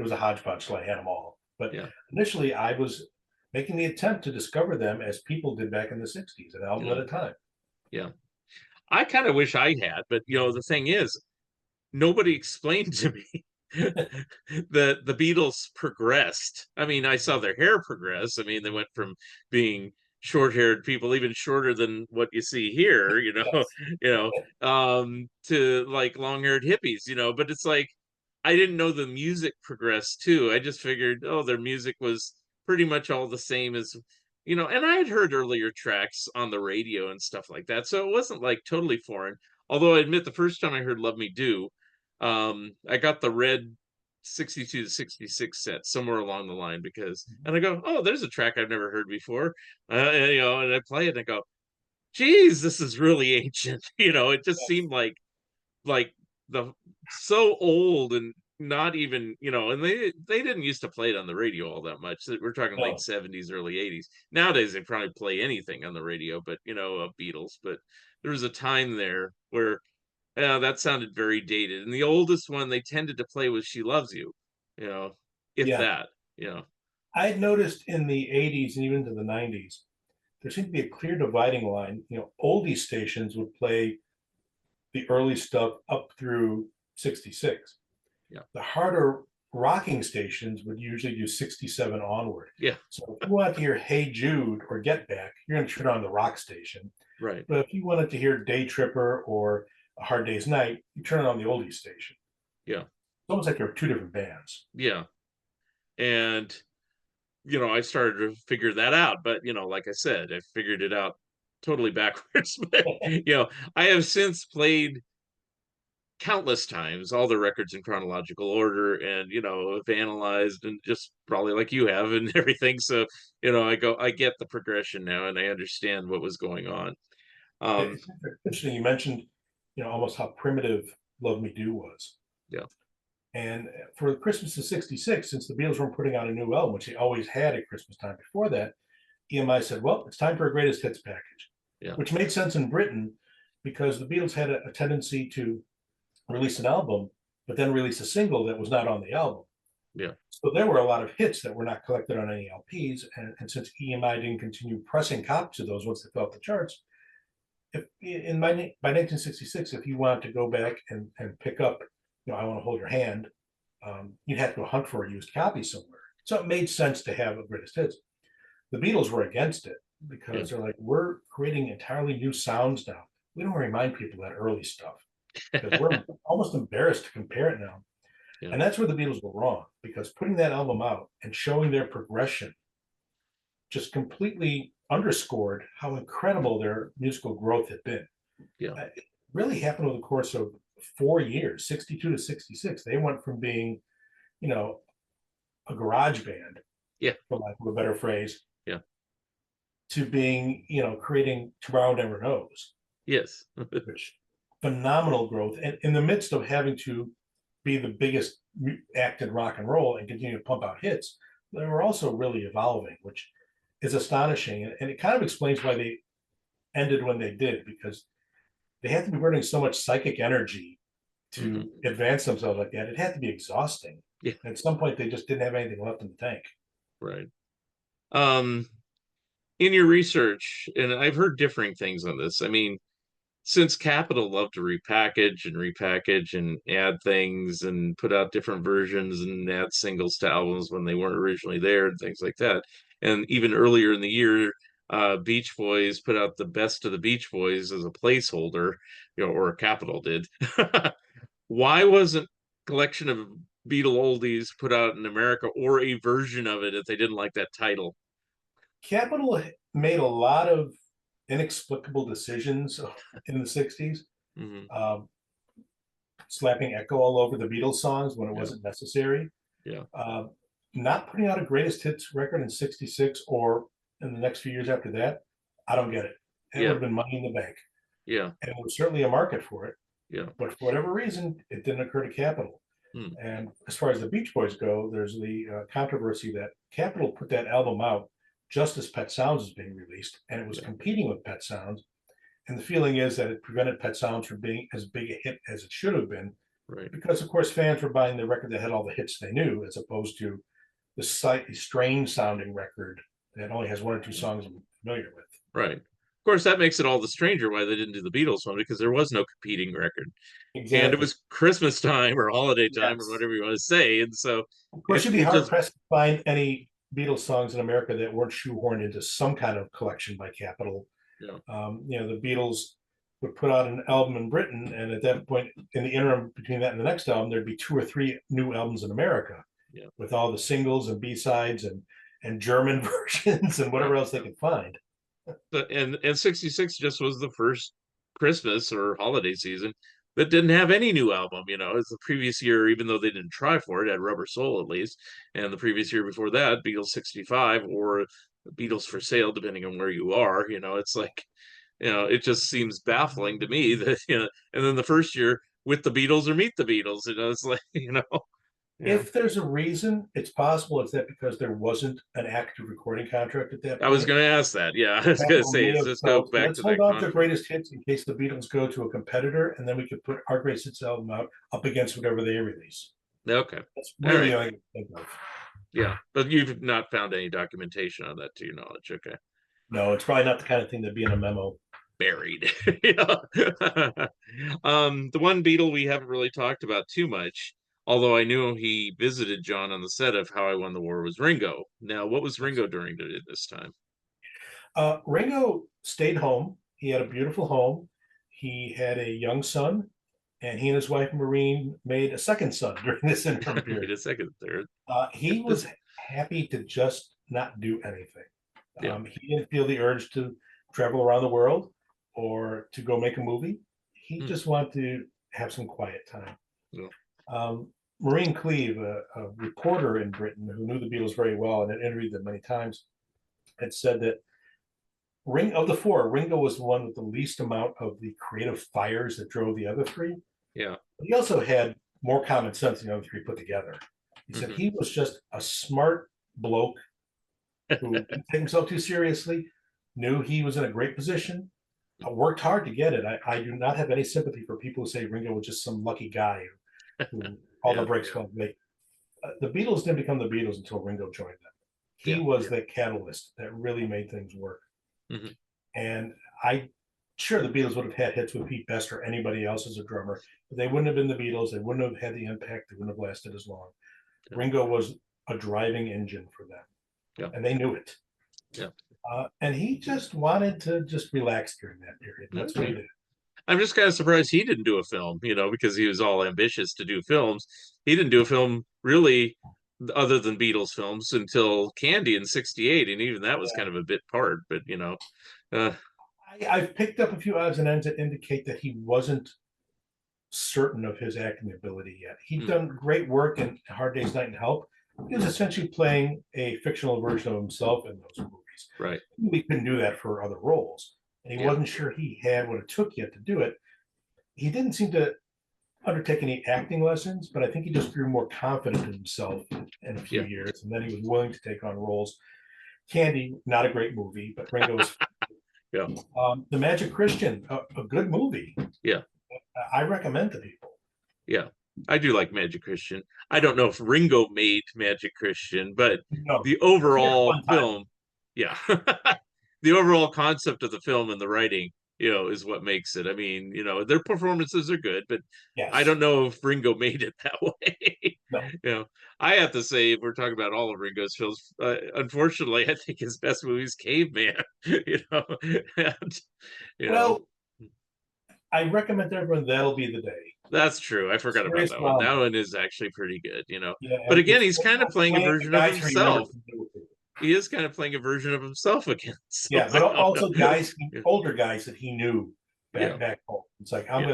was a hodgepodge, so I had them all. But yeah, initially, I was making the attempt to discover them as people did back in the '60s, an album yeah, at a time. yeah. I kind of wish I had, but the thing is, nobody explained to me that the Beatles progressed. I mean, I saw their hair progress. I mean, they went from being short-haired people, even shorter than what you see here, Yes. to like long-haired hippies, but it's like I didn't know the music progressed too. I just figured, oh, their music was pretty much all the same as, and I had heard earlier tracks on the radio and stuff like that. So it wasn't like totally foreign. Although I admit the first time I heard Love Me Do, I got the red 62 to 66 set somewhere along the line and I go, oh, there's a track I've never heard before. And I play it and I go, geez, this is really ancient. It just Yes. seemed like the so old and not even, and they didn't used to play it on the radio all that much. We're talking late No. 70s, early 80s. Nowadays they probably play anything on the radio, but Beatles. But there was a time there where that sounded very dated. And the oldest one they tended to play was She Loves You, you know, if Yeah. that, you know. I had noticed in the '80s and even to the '90s, there seemed to be a clear dividing line. Oldie stations would play the early stuff up through '66. Yeah. The harder rocking stations would usually do 67 onward. Yeah. So if you want to hear Hey Jude or Get Back, you're going to turn on the rock station. Right. But if you wanted to hear Day Tripper or A Hard Day's Night, you turn it on the oldies station. Yeah. It's almost like there are two different bands. Yeah. And I started to figure that out, but like I said, I figured it out totally backwards. But I have since played countless times all the records in chronological order, and have analyzed, and just probably like you have, and everything. So I get the progression now, and I understand what was going on. um It's interesting. You mentioned, almost how primitive Love Me Do was. yeah. And for Christmas of '66, since the Beatles weren't putting out a new album, which they always had at Christmas time before that, EMI said, well, it's time for a greatest hits package, Yeah. which made sense in Britain because the Beatles had a tendency to release an album, but then release a single that was not on the album. Yeah. So there were a lot of hits that were not collected on any LPs. And since EMI didn't continue pressing copies of those once they fell off the charts, if by 1966, if you wanted to go back and pick up, I Want to Hold Your Hand, you'd have to go hunt for a used copy somewhere. So it made sense to have a greatest hits. The Beatles were against it Yeah. because they're like, we're creating entirely new sounds now. We don't remind people of that early stuff because we're almost embarrassed to compare it now. Yeah. And that's where the Beatles were wrong, because putting that album out and showing their progression just completely underscored how incredible their musical growth had been. Yeah. It really happened over the course of 4 years, 62 to 66. They went from being, a garage band, Yeah. for lack of a better phrase, Yeah. to being, creating Tomorrow Never Knows, Yes. which phenomenal growth. And in the midst of having to be the biggest act in rock and roll and continue to pump out hits, they were also really evolving, which is astonishing. And it kind of explains why they ended when they did, because they had to be burning so much psychic energy to advance themselves like that. It had to be exhausting. Yeah. At some point, they just didn't have anything left in the tank. Right. In your research, and I've heard differing things on this, I mean, since Capitol loved to repackage and add things and put out different versions and add singles to albums when they weren't originally there and things like that. And even earlier in the year, Beach Boys put out the best of the Beach Boys as a placeholder, or Capitol did. Why wasn't collection of Beatle oldies put out in America, or a version of it if they didn't like that title? Capitol made a lot of inexplicable decisions in the '60s, Mm-hmm. slapping Echo all over the Beatles songs when it Yeah. wasn't necessary. Yeah. Not putting out a greatest hits record in '66 or in the next few years after that, I don't get it. It would Yeah. have been money in the bank. Yeah. And there was certainly a market for it. Yeah. But for whatever reason, it didn't occur to Capitol. Hmm. And as far as the Beach Boys go, there's the controversy that Capitol put that album out just as Pet Sounds was being released, and it was competing with Pet Sounds. And the feeling is that it prevented Pet Sounds from being as big a hit as it should have been, Right. because, of course, fans were buying the record that had all the hits they knew, as opposed to the slightly strange sounding record that only has one or two songs I'm familiar with. Right. Of course, that makes it all the stranger why they didn't do the Beatles one, because there was no competing record. And it Exactly. was Christmas time or holiday time or Yes. whatever you want to say. And so Of course, you'd be it hard just, pressed to find any Beatles songs in America that weren't shoehorned into some kind of collection by Capitol. yeah. The Beatles would put out an album in Britain, and at that point, in the interim between that and the next album, there'd be 2 or 3 new albums in America, with all the singles and B-sides and German versions and whatever else they could find. And 66 just was the first Christmas or holiday season that didn't have any new album. As the previous year, even though they didn't try for it, had Rubber Soul at least. And the previous year before that, Beatles 65 or Beatles for Sale, depending on where you are. It's like, it just seems baffling to me that, and then the first year with the Beatles or Meet the Beatles, it's like, yeah. If there's a reason, it's possible it's that because there wasn't an active recording contract at that I was point. going to ask that. Yeah, I was going to Capitol say, may is have this go felt, back let's to hold that on to contract? greatest hits in case the Beatles go to a competitor, and then we could put our greatest hits album out up against whatever they release. Okay. That's All really right. all I can think of. Yeah, but you've not found any documentation on that to your knowledge. Okay. No, it's probably not the kind of thing that'd be in a memo. Buried. Yeah. The one Beatle we haven't really talked about too much, Although I knew he visited John on the set of How I Won the War was Ringo. Now, what was Ringo doing this time? Ringo stayed home. He had a beautiful home. He had a young son, and he and his wife Maureen made a second son during this interim Wait period. a second, third. He was happy to just not do anything. Yeah. He didn't feel the urge to travel around the world or to go make a movie. He Hmm. just wanted to have some quiet time. Yeah. Um, Maureen Cleave, a reporter in Britain who knew the Beatles very well and had interviewed them many times, had said that of the four, Ringo was the one with the least amount of the creative fires that drove the other three. Yeah. He also had more common sense than the other three put together. He said Hmm. he was just a smart bloke who didn't take himself too seriously, knew he was in a great position, worked hard to get it. I do not have any sympathy for people who say Ringo was just some lucky guy who all the Yeah. breaks fell. The Beatles didn't become the Beatles until Ringo joined them. He Yeah. was the catalyst that really made things work. Hmm. And I sure the Beatles would have had hits with Pete Best or anybody else as a drummer, but they wouldn't have been the Beatles. They wouldn't have had the impact. They wouldn't have lasted as long. Yeah. Ringo was a driving engine for them, Yeah. and they knew it. Yeah. And he just wanted to just relax during that period. That's what he did. I'm just kind of surprised he didn't do a film, because he was all ambitious to do films. He didn't do a film really other than Beatles films until Candy in '68, and even that was Yeah. kind of a bit part, but uh, I've picked up a few odds and ends that indicate that he wasn't certain of his acting ability yet. He'd hmm, done great work in Hard Day's Night and Help. He was essentially playing a fictional version of himself in those movies. right. He couldn't do that for other roles, and he Yeah. wasn't sure he had what it took yet to do it. He didn't seem to undertake any acting lessons, but I think he just grew more confident in himself in a few Yeah. years, and then he was willing to take on roles. Candy, not a great movie, but Ringo's Yeah. The Magic Christian, a good movie. Yeah. I recommend to people. Yeah. I do like Magic Christian. I don't know if Ringo made Magic Christian, but No, the he had a overall fun time. film, yeah. The overall concept of the film and the writing, is what makes it. I mean, their performances are good, but I Yes. don't know if Ringo made it that way. No. You know, I have to say, if we're talking about all of Ringo's films, unfortunately, I think his best movie is Caveman. And, you know, Well, I recommend to everyone That'll Be the Day. that's true. I forgot about Serious that one. drama. That one is actually pretty good. Yeah, But and again, it's he's kind of playing a playing the version of guys who remember himself. to do it. He is kind of playing a version of himself again. So Yeah, I but don't also know. guys, older guys that he knew Yeah, back home. It's like yeah, I'm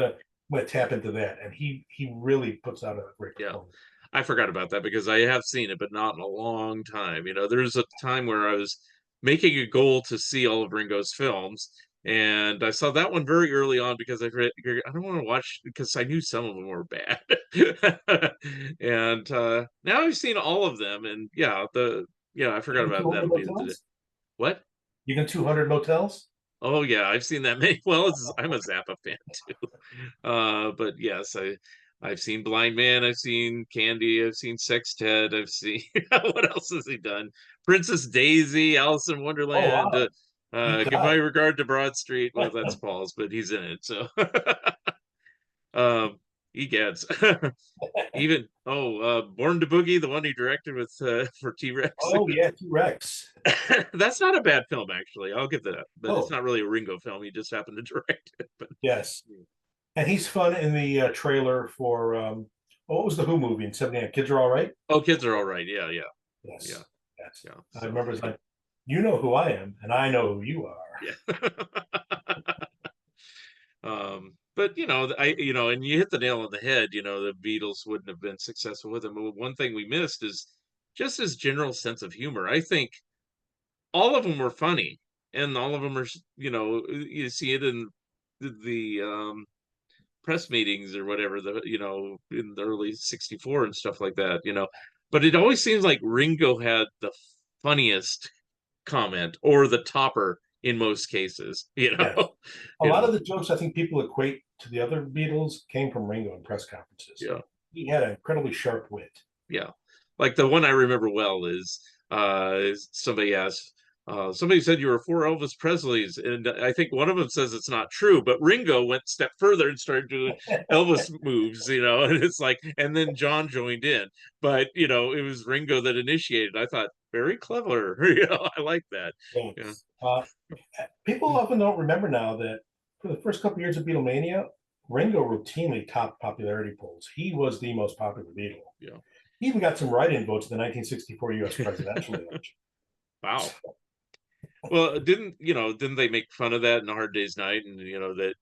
gonna tap into that, and he really puts out a great yeah. performance. I forgot about that because I have seen it, but not in a long time. There's a time where I was making a goal to see all of Ringo's films, and I saw that one very early on because figured I don't want to watch because I knew some of them were bad. And now I've seen all of them, and yeah, I forgot Even about 200 That'll Be the Day. motels. What? Even 200 motels. Oh yeah, I've seen that many. Well, I'm a Zappa fan too. But yes, I've seen Blind Man, I've seen Candy, I've seen Sextet, I've seen what else has he done? Princess Daisy, Alice in Oh Wonderland, wow, deep Give My dive. Regard to Broad Street. Well, that's Paul's, but he's in it, so um egads. Even Born to Boogie, the one he directed with for T-Rex. Oh yeah, T-Rex. That's not a bad film, actually. I'll give that up. But it's Oh not really a Ringo film. He just happened to direct it. But yes, and he's fun in the trailer for what was the Who movie in '79? Kids Are All Right. oh, kids are all right. Yeah, yeah, yeah, Yes, yes. yeah. I So remember it's like, you know who I am, and I know who you are. yeah. But and you hit the nail on the head. The Beatles wouldn't have been successful with him. But one thing we missed is just his general sense of humor. I think all of them were funny, and all of them are. You see it in the press meetings or whatever, in the early '64 and stuff like that. But it always seems like Ringo had the funniest comment or the topper in most cases. Yes, a You lot know, of the jokes I think people equate to the other Beatles came from Ringo in press conferences. yeah, He had an incredibly sharp wit. yeah. Like the one I remember well is somebody asked, Somebody said you were four Elvis Presleys, and I think one of them says it's not true, but Ringo went a step further and started doing Elvis moves, and it's like, and then John joined in, but it was Ringo that initiated. I thought very clever, I like that. Yeah, Yes. People often don't remember now that for the first couple of years of Beatlemania, Ringo routinely topped popularity polls. He was the most popular Beatle. yeah. He even got some write-in votes in the 1964 U.S. presidential election. Wow. Well, didn't they make fun of that in A Hard Day's Night, and that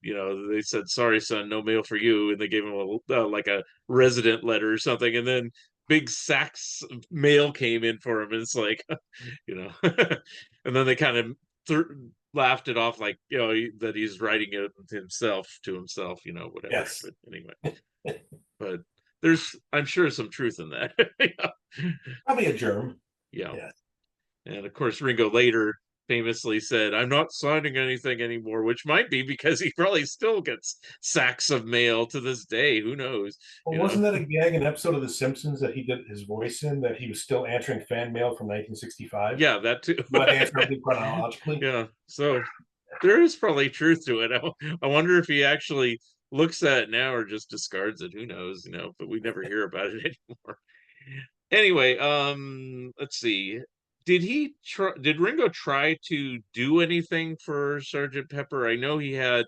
they said, "Sorry, son, no mail for you," and they gave him like a resident letter or something, and then big sacks of mail came in for him, and it's like, and then they kind of laughed it off, like that he's writing it himself to himself, whatever. Yes. But anyway, but I'm sure, some truth in that. Probably a germ. Yeah. Yes. And of course, Ringo later famously said, "I'm not signing anything anymore," which might be because he probably still gets sacks of mail to this day. Who knows? Well, You know? wasn't that a gag in an episode of The Simpsons that he did his voice in, that he was still answering fan mail from 1965? Yeah, that too. Not answer everything chronologically. Yeah. So there is probably truth to it. I wonder if he actually looks at it now or just discards it. Who knows? But we never hear about it anymore. Anyway, let's see. Did Ringo try to do anything for Sergeant Pepper? I know he had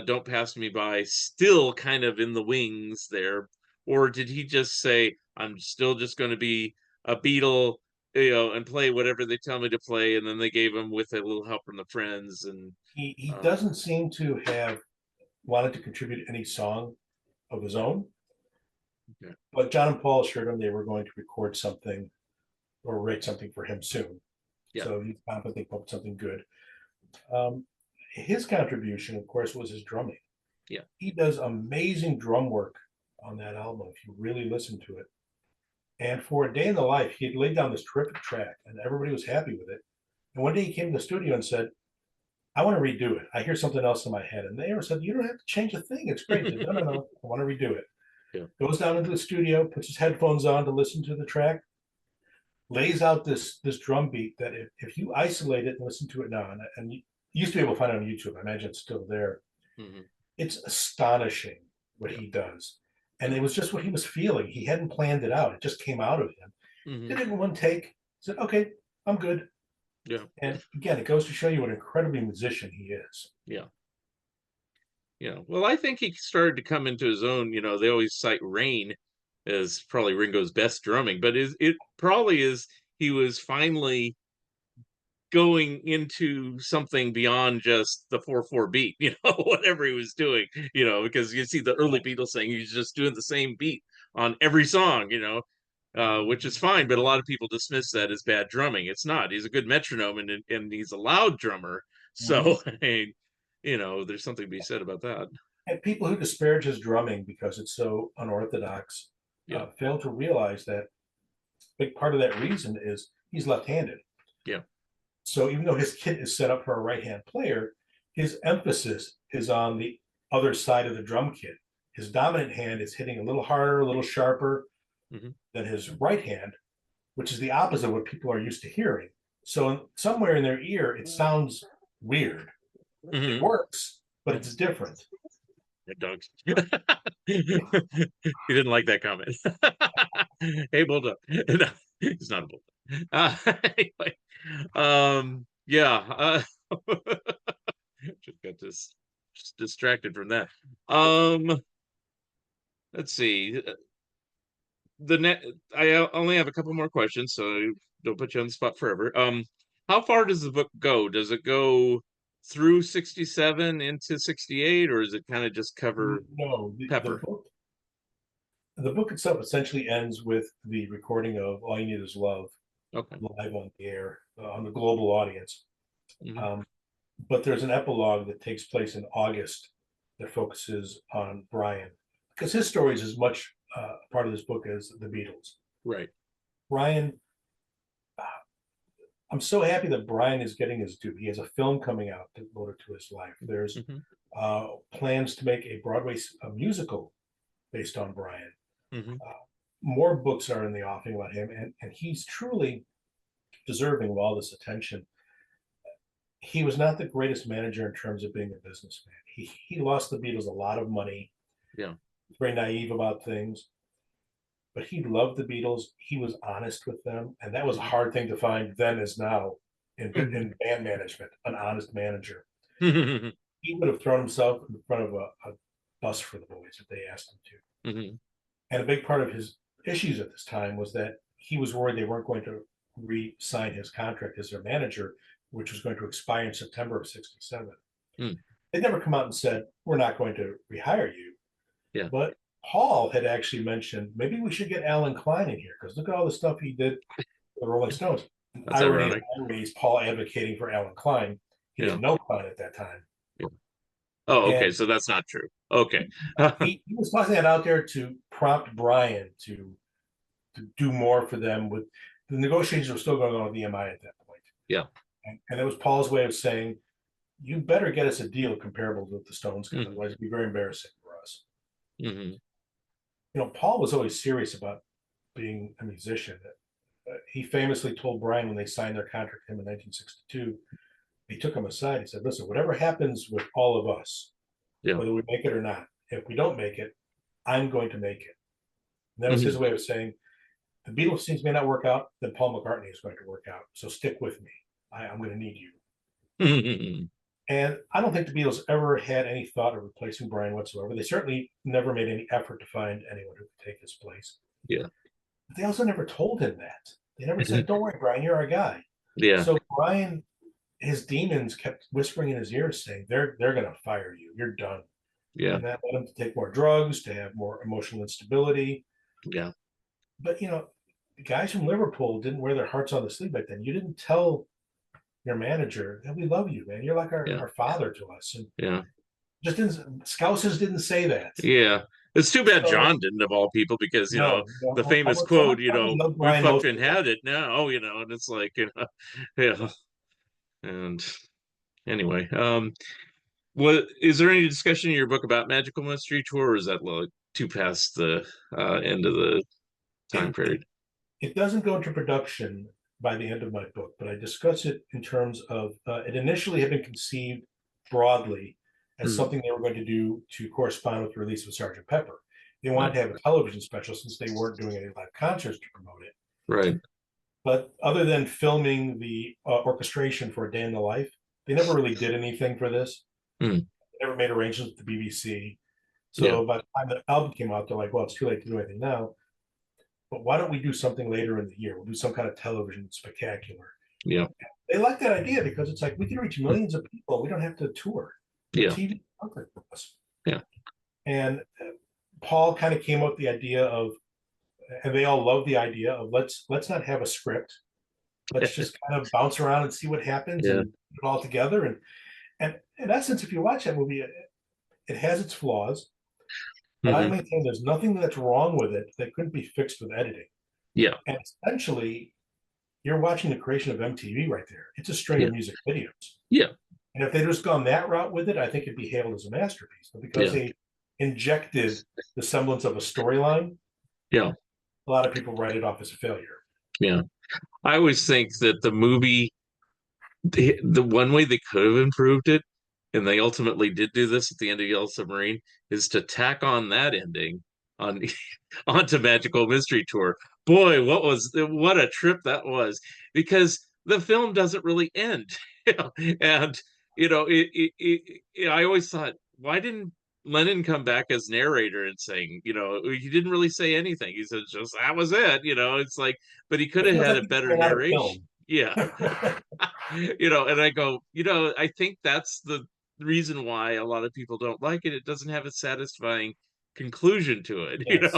Don't Pass Me By still kind of in the wings there. Or did he just say, "I'm still just going to be a Beatle, and play whatever they tell me to play," and then they gave him with a little help from the friends and He uh doesn't seem to have wanted to contribute any song of his own, yeah, but John and Paul assured him they were going to record something or write something for him soon. yeah, So he's confident they put something good. Um, his contribution, of course, was his drumming. yeah. He does amazing drum work on that album if you really listen to it. And for a day in the life, he had laid down this terrific track, and everybody was happy with it. And one day he came to the studio and said, "I want to redo it. I hear something else in my head." And they ever said, "You don't have to change a thing. It's great." He said, "No, no, no. I want to redo it." Yeah. Goes down into the studio, puts his headphones on to listen to the track, lays out this drum beat that if you isolate it and listen to it now, and you used to be able to find it on YouTube, I imagine it's still there. Hmm. It's astonishing what Yeah. he does. And Yeah. it was just what he was feeling. He hadn't planned it out. It just came out of him. Hmm. Did it in one take. Said, "Okay, I'm good." Yeah. And again, it goes to show you what an incredibly musician he is. Yeah. Yeah. Well, I think he started to come into his own. They always cite Rain as probably Ringo's best drumming, but it probably is he was finally going into something beyond just the 4/4 beat, whatever he was doing, because you see the early Beatles saying he's just doing the same beat on every song, which is fine, but a lot of people dismiss that as bad drumming. It's not. He's a good metronome, and he's a loud drummer. Mhm. So, there's something to be said about that. And people who disparage his drumming because it's so unorthodox Yeah. fail to realize that a big part of that reason is he's left-handed. Yeah. So even though his kit is set up for a right-hand player, his emphasis is on the other side of the drum kit. His dominant hand is hitting a little harder, a little sharper Hmm. than his right hand, which is the opposite of what people are used to hearing. So somewhere in their ear, it sounds weird. It Hmm. works, but it's different. Dogs. He didn't like that comment. Hey, bulldog. No, he's not a bulldog. Anyway, yeah. Just got this just distracted from that. Let's see. The net. I only have a couple more questions, so don't put you on the spot forever. How far does the book go? Does it go through 67 into 68, or does it kind of just cover No, Pepper? the book itself essentially ends with the recording of "All You Need Is Love" Okay. live on the air on the global audience. Hmm. Um, but there's an epilogue that takes place in August that focuses on Brian, because his story is as much part of this book as the Beatles. Right. Brian, I'm so happy that Brian is getting his due. He has a film coming out devoted to his life. There's Hmm. plans to make a Broadway musical based on Brian. Hmm. More books are in the offing about him, and he's truly deserving of all this attention. he was not the greatest manager in terms of being a businessman. He lost the Beatles a lot of money. Yeah. Very naive about things, but he loved the Beatles. He was honest with them, and that was a hard thing to find then as now in band management. An honest manager. Mhm. He would have thrown himself in front of a bus for the boys if they asked him to. Mhm. And a big part of his issues at this time was that he was worried they weren't going to re-sign his contract as their manager, which was going to expire in September of '67. Mm. They never come out and said, "We're not going to rehire you." Yeah. But Paul had actually mentioned maybe we should get Alan Klein in here because look at all the stuff he did for the Rolling Stones. That's Irony of ironic. ironies, Paul advocating for Alan Klein. He Yeah. didn't know Klein at that time. Yeah. Oh, And okay. So that's not true. Okay. he was tossing that out there to prompt Brian to do more for them. With the negotiations were still going on with EMI at that point. Yeah. And it was Paul's way of saying, you better get us a deal comparable with the Stones, because Mhm. otherwise it'd be very embarrassing for us. Mhm. Paul was always serious about being a musician. He famously told Brian when they signed their contract with him in 1962, he took him aside. He said, listen, whatever happens with all of us, Yeah. whether we make it or not, if we don't make it, I'm going to make it. And that was his Mhm. way of saying, the Beatles things may not work out, then Paul McCartney is going to work out. So stick with me. I'm going to need you. Mhm. And I don't think the Beatles ever had any thought of replacing Brian whatsoever. They certainly never made any effort to find anyone who could take his place. Yeah. But they also never told him that. They never said, don't worry, Brian, you're our guy. Yeah. So Brian, his demons kept whispering in his ears saying, they're going to fire you. You're done. Yeah. And that led him to take more drugs, to have more emotional instability. Yeah. But, the guys from Liverpool didn't wear their hearts on the sleeve back then. You didn't tell your manager that we love you, man. You're like Yeah. our father to us. And Yeah. just didn't, Scousers didn't say that. Yeah. It's too bad So John didn't of all people because, no, the famous so quote, much probably loved we Brian most fucking of all. had it now, and it's like, yeah. And anyway, what is there any discussion in your book about Magical Mystery Tour, or is that like too past the end of the time It, it period? it doesn't go into production by the end of my book, but I discuss it in terms of it initially had been conceived broadly as Mhm. something they were going to do to correspond with the release of Sergeant Pepper. They Oh, wanted to have a television special since they weren't doing any live concerts to promote it. right. But other than filming the orchestration for A Day in the Life, they never really did anything for this. Mm. They never made arrangements with the BBC. Yeah. So by the time the album came out, they're like, well, it's too late to do anything now. But why don't we do something later in the year? We'll do some kind of television spectacular. Yeah. They like that idea because it's like we can reach millions of people. We don't have to tour. Yeah. TV for us. Yeah. And Paul kind of came up with the idea of, and they all love the idea of let's not have a script. Let's just kind of bounce around and see what happens Yeah. and put it all together. And in essence, if you watch that movie, it has its flaws, but I Hmm. maintain there's nothing that's wrong with it that couldn't be fixed with editing. Yeah. And essentially, you're watching the creation of MTV right there. It's a string Yeah. of music videos. Yeah. And if they'd just gone that route with it, I think it'd be hailed as a masterpiece. But because Yeah. they injected the semblance of a storyline, Yeah. a lot of people write it off as a failure. Yeah. I always think that the movie, the one way they could have improved it, and they ultimately did do this at the end of Yellow Submarine, is to tack on that ending on onto Magical Mystery Tour. Boy, what a trip that was, because the film doesn't really end. And I always thought, why didn't Lennon come back as narrator and saying, he didn't really say anything. He said just that was it. It's like, but he could It have feels had like a he just better ran out of narration. film. Yeah. And I go, I think that's the reason why a lot of people don't like it. It doesn't have a satisfying conclusion to it, Yes.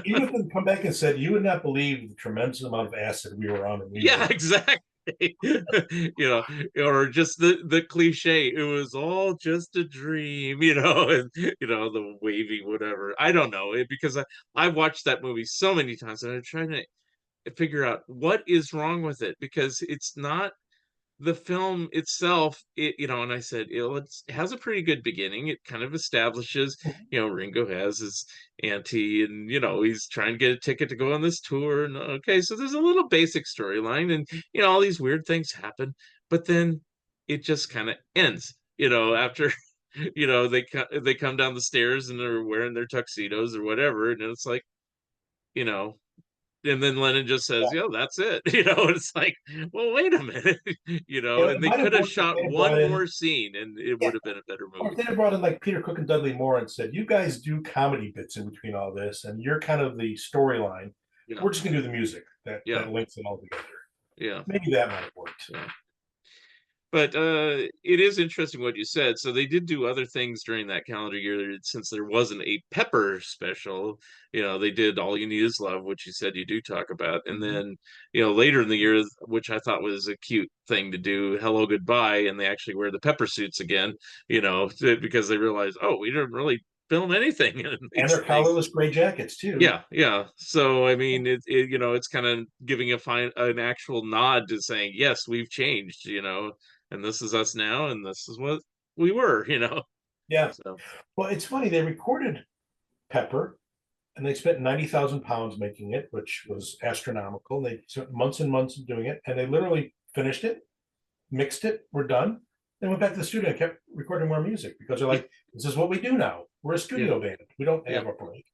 Even if they come back and said, you would not believe the tremendous amount of acid we were on when we Yeah, wrote. exactly. Or just the cliche, it was all just a dream, and the wavy whatever. I don't know it because I watched that movie so many times and I'm trying to figure out what is wrong with it because it's not the film itself, and I said, it has a pretty good beginning. It kind of establishes, Ringo has his auntie, and he's trying to get a ticket to go on this tour. And okay, so there's a little basic storyline, and all these weird things happen, but then it just kind of ends, after they come down the stairs and they're wearing their tuxedos or whatever, and it's like, you know, and then Lennon just says, "Yo, that's it." And it's like, well, wait a minute, It and they might have could have worked if shot they had brought one in, more scene and it yeah, would have been a better or if movie. they had brought in like Peter Cook and Dudley Moore and said, "You guys do comedy bits in between all this, and you're kind of the storyline. Yeah, We're just gonna do the music yeah, that links it all together." yeah, Maybe that might have worked. yeah. But it is interesting what you said. So they did do other things during that calendar year since there wasn't a Pepper special. They did All You Need Is Love, which you said you do talk about. And Mhm. then, later in the year, which I thought was a cute thing to do, Hello Goodbye. And they actually wear the Pepper suits again, because they realize, oh, we didn't really film anything in And these their things. colorless gray jackets too. Yeah, yeah. So I mean, it's kind of giving an actual nod to saying, yes, we've changed, and this is us now, and this is what we were. Yeah. So Well, it's funny. They recorded Pepper and they spent 90,000 pounds making it, which was astronomical. They spent months and months of doing it, and they literally finished it, mixed it, we're done. Then went back to the studio and kept recording more music because they're yeah, like, this is what we do now. We're a yeah, studio band. We don't yeah, have a break.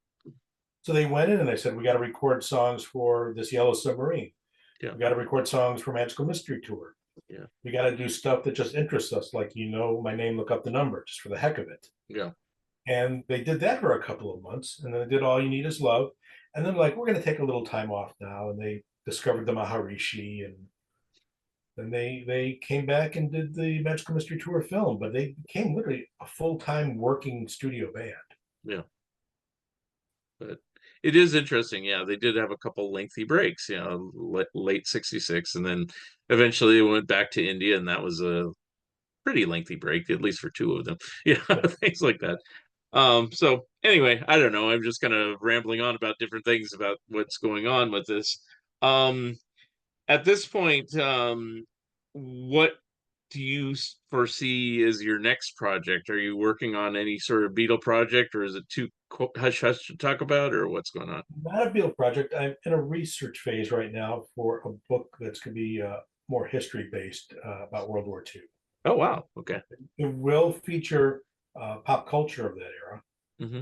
So they went in and they said, we got to record songs for this Yellow Submarine. yeah, We got to record songs for Magical Mystery Tour. yeah, We got to do stuff that just interests us, like, my name, look up the number, just for the heck of it. yeah. And they did that for a couple of months, and then they did All You Need Is Love. And then, like, we're going to take a little time off now. And they discovered the Maharishi, and then they came back and did the Magical Mystery Tour film. But they became literally a full time working studio band. Yeah. But it is interesting. Yeah, they did have a couple lengthy breaks. Late '66, and then eventually they went back to India, and that was a pretty lengthy break, at least for two of them. Yeah, Yeah. things like that. So anyway, I don't know. I'm just kind of rambling on about different things about what's going on with this. Um, at this point, what do you foresee as your next project? Are you working on any sort of Beatle project, or is it too hush hush to talk about, or what's going on? Not a Beatle project. I'm in a research phase right now for a book that's going to be more history based about World War II. Oh wow, okay. It will feature pop culture of that era, Hmm.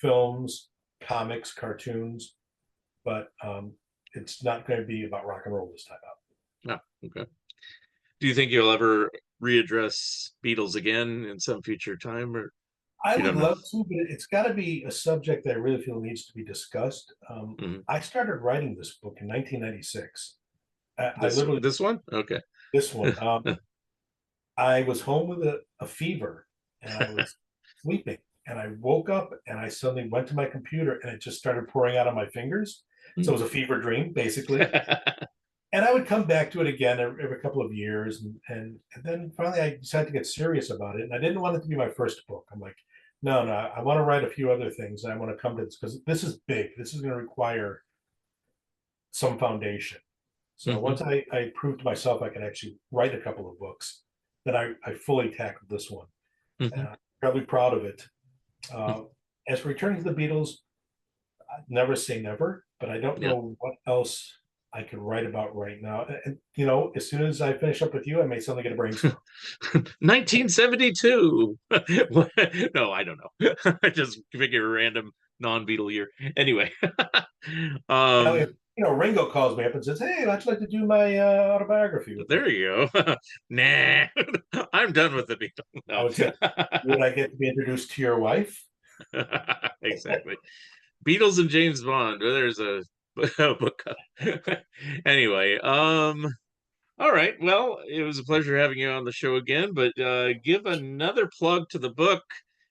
films, comics, cartoons, but it's not going to be about rock and roll this time out. Oh, okay. Do you think you'll ever readdress Beatles again in some future time, or I you would don't know? love to, but it's got to be a subject that I really feel needs to be discussed. Hmm. I started writing this book in 1996. I This literally, this one? Okay. this one, I was home with a fever and I was sleeping and I woke up and I suddenly went to my computer and it just started pouring out of my fingers. So it was a fever dream, basically. And I would come back to it again every couple of years. And then finally I decided to get serious about it. And I didn't want it to be my first book. I'm like, no, no, I want to write a few other things. And I want to come to this because this is big. This is going to require some foundation. So Hmm. once I proved to myself I can actually write a couple of books, then I fully tackled this one. Hmm. And I'm incredibly proud of it. Uh, as for returning to the Beatles, I'd never say never, but I don't Yeah. know what else I can write about right now. And as soon as I finish up with you, I may suddenly get a brainstorm. 1972. No, I don't know. I just figure a random non-Beatle year. Anyway. Now, if um, Ringo calls me up and says, "Hey, I'd like to do my autobiography with you," there you go. Nah, I'm done with the Beatles. I No. would say, "Would I get to be introduced to your wife?" Exactly. Beatles and James Bond. Well, there's a book. Anyway, all right. Well, it was a pleasure having you on the show again, but give another plug to the book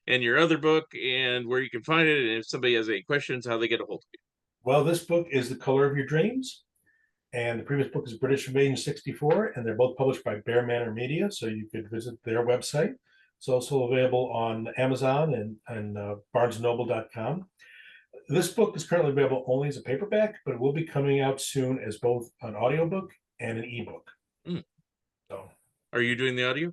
and your other book and where you can find it. And if somebody has any questions, how they get a hold of Well, this book is The Color of Your Dreams, and the previous book is British Invasion '64, and they're both published by Bear Manor Media, so you could visit their website. It's also available on Amazon and barnesandnoble.com. This book is currently available only as a paperback, but it will be coming out soon as both an audiobook and an ebook. you. Mm. So, Are you doing the audio?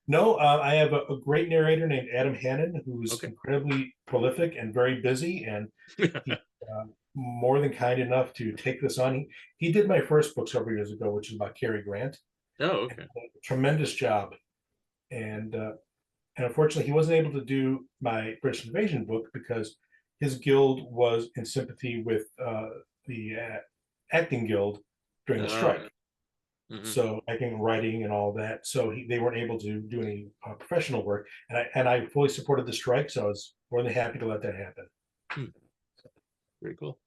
no, I have a great narrator named Adam Hannon, who's Okay. incredibly prolific and very busy, and he more than kind enough to take this on. He did my first book several years ago, which is about Cary Grant. Oh, and okay. did a tremendous job. And unfortunately, he wasn't able to do my British Invasion book because his guild was in sympathy with the acting guild during the Oh, strike. hmm. So acting and writing and all that. So they weren't able to do any professional work, and I fully supported the strike. So I was more than happy to let that happen. Hmm. Very cool.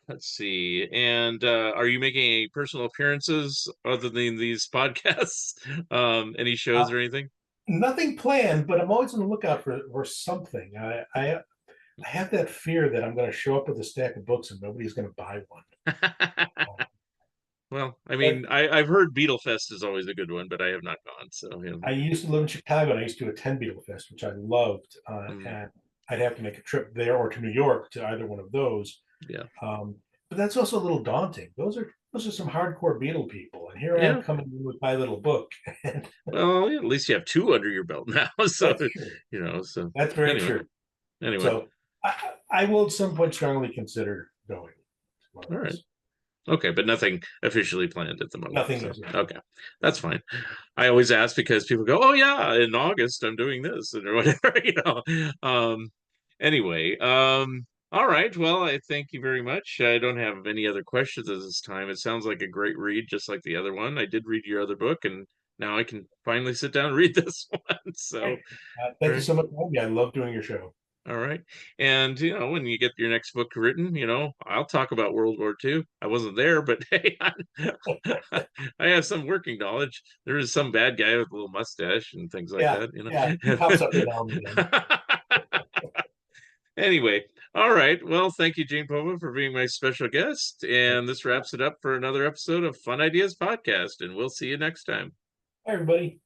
Let's see. And are you making any personal appearances other than these podcasts? Any shows Uh, or anything? Nothing planned, but I'm always on the lookout for something. I have that fear that I'm going to show up with a stack of books and nobody's going to buy one. Well, I But mean, I've heard Beetle Fest is always a good one, but I have not gone. So, I used to live in Chicago and I used to attend Beatle Fest, which I loved. mm, And I'd have to make a trip there or to New York to either one of those. yeah, Um, but that's also a little daunting. Those are some hardcore Beatle people, and here I am yeah. coming in with my little book. And Well, yeah, at least you have two under your belt now. So, that's true. so That's very anyway, true. anyway, So I will at some point strongly consider going to one of all right. those. Okay, but nothing officially planned at the moment. Nothing So, is yet. okay, that's fine. I always ask because people go, "Oh yeah, in August I'm doing this," or whatever, Anyway, all right. Well, I thank you very much. I don't have any other questions at this time. It sounds like a great read, just like the other one. I did read your other book, and now I can finally sit down and read this one. So, Great. Thank you right. so much for having me. I love doing your show. All right. And when you get your next book written, I'll talk about World War II. I wasn't there, but hey, I have some working knowledge. There is some bad guy with a little mustache and things like Yeah, yeah. He pops up every that. now and again. Anyway, all right. Well, thank you, Jane Popa, for being my special guest. And this wraps it up for another episode of Fun Ideas Podcast. And we'll see you next time. Hi, everybody.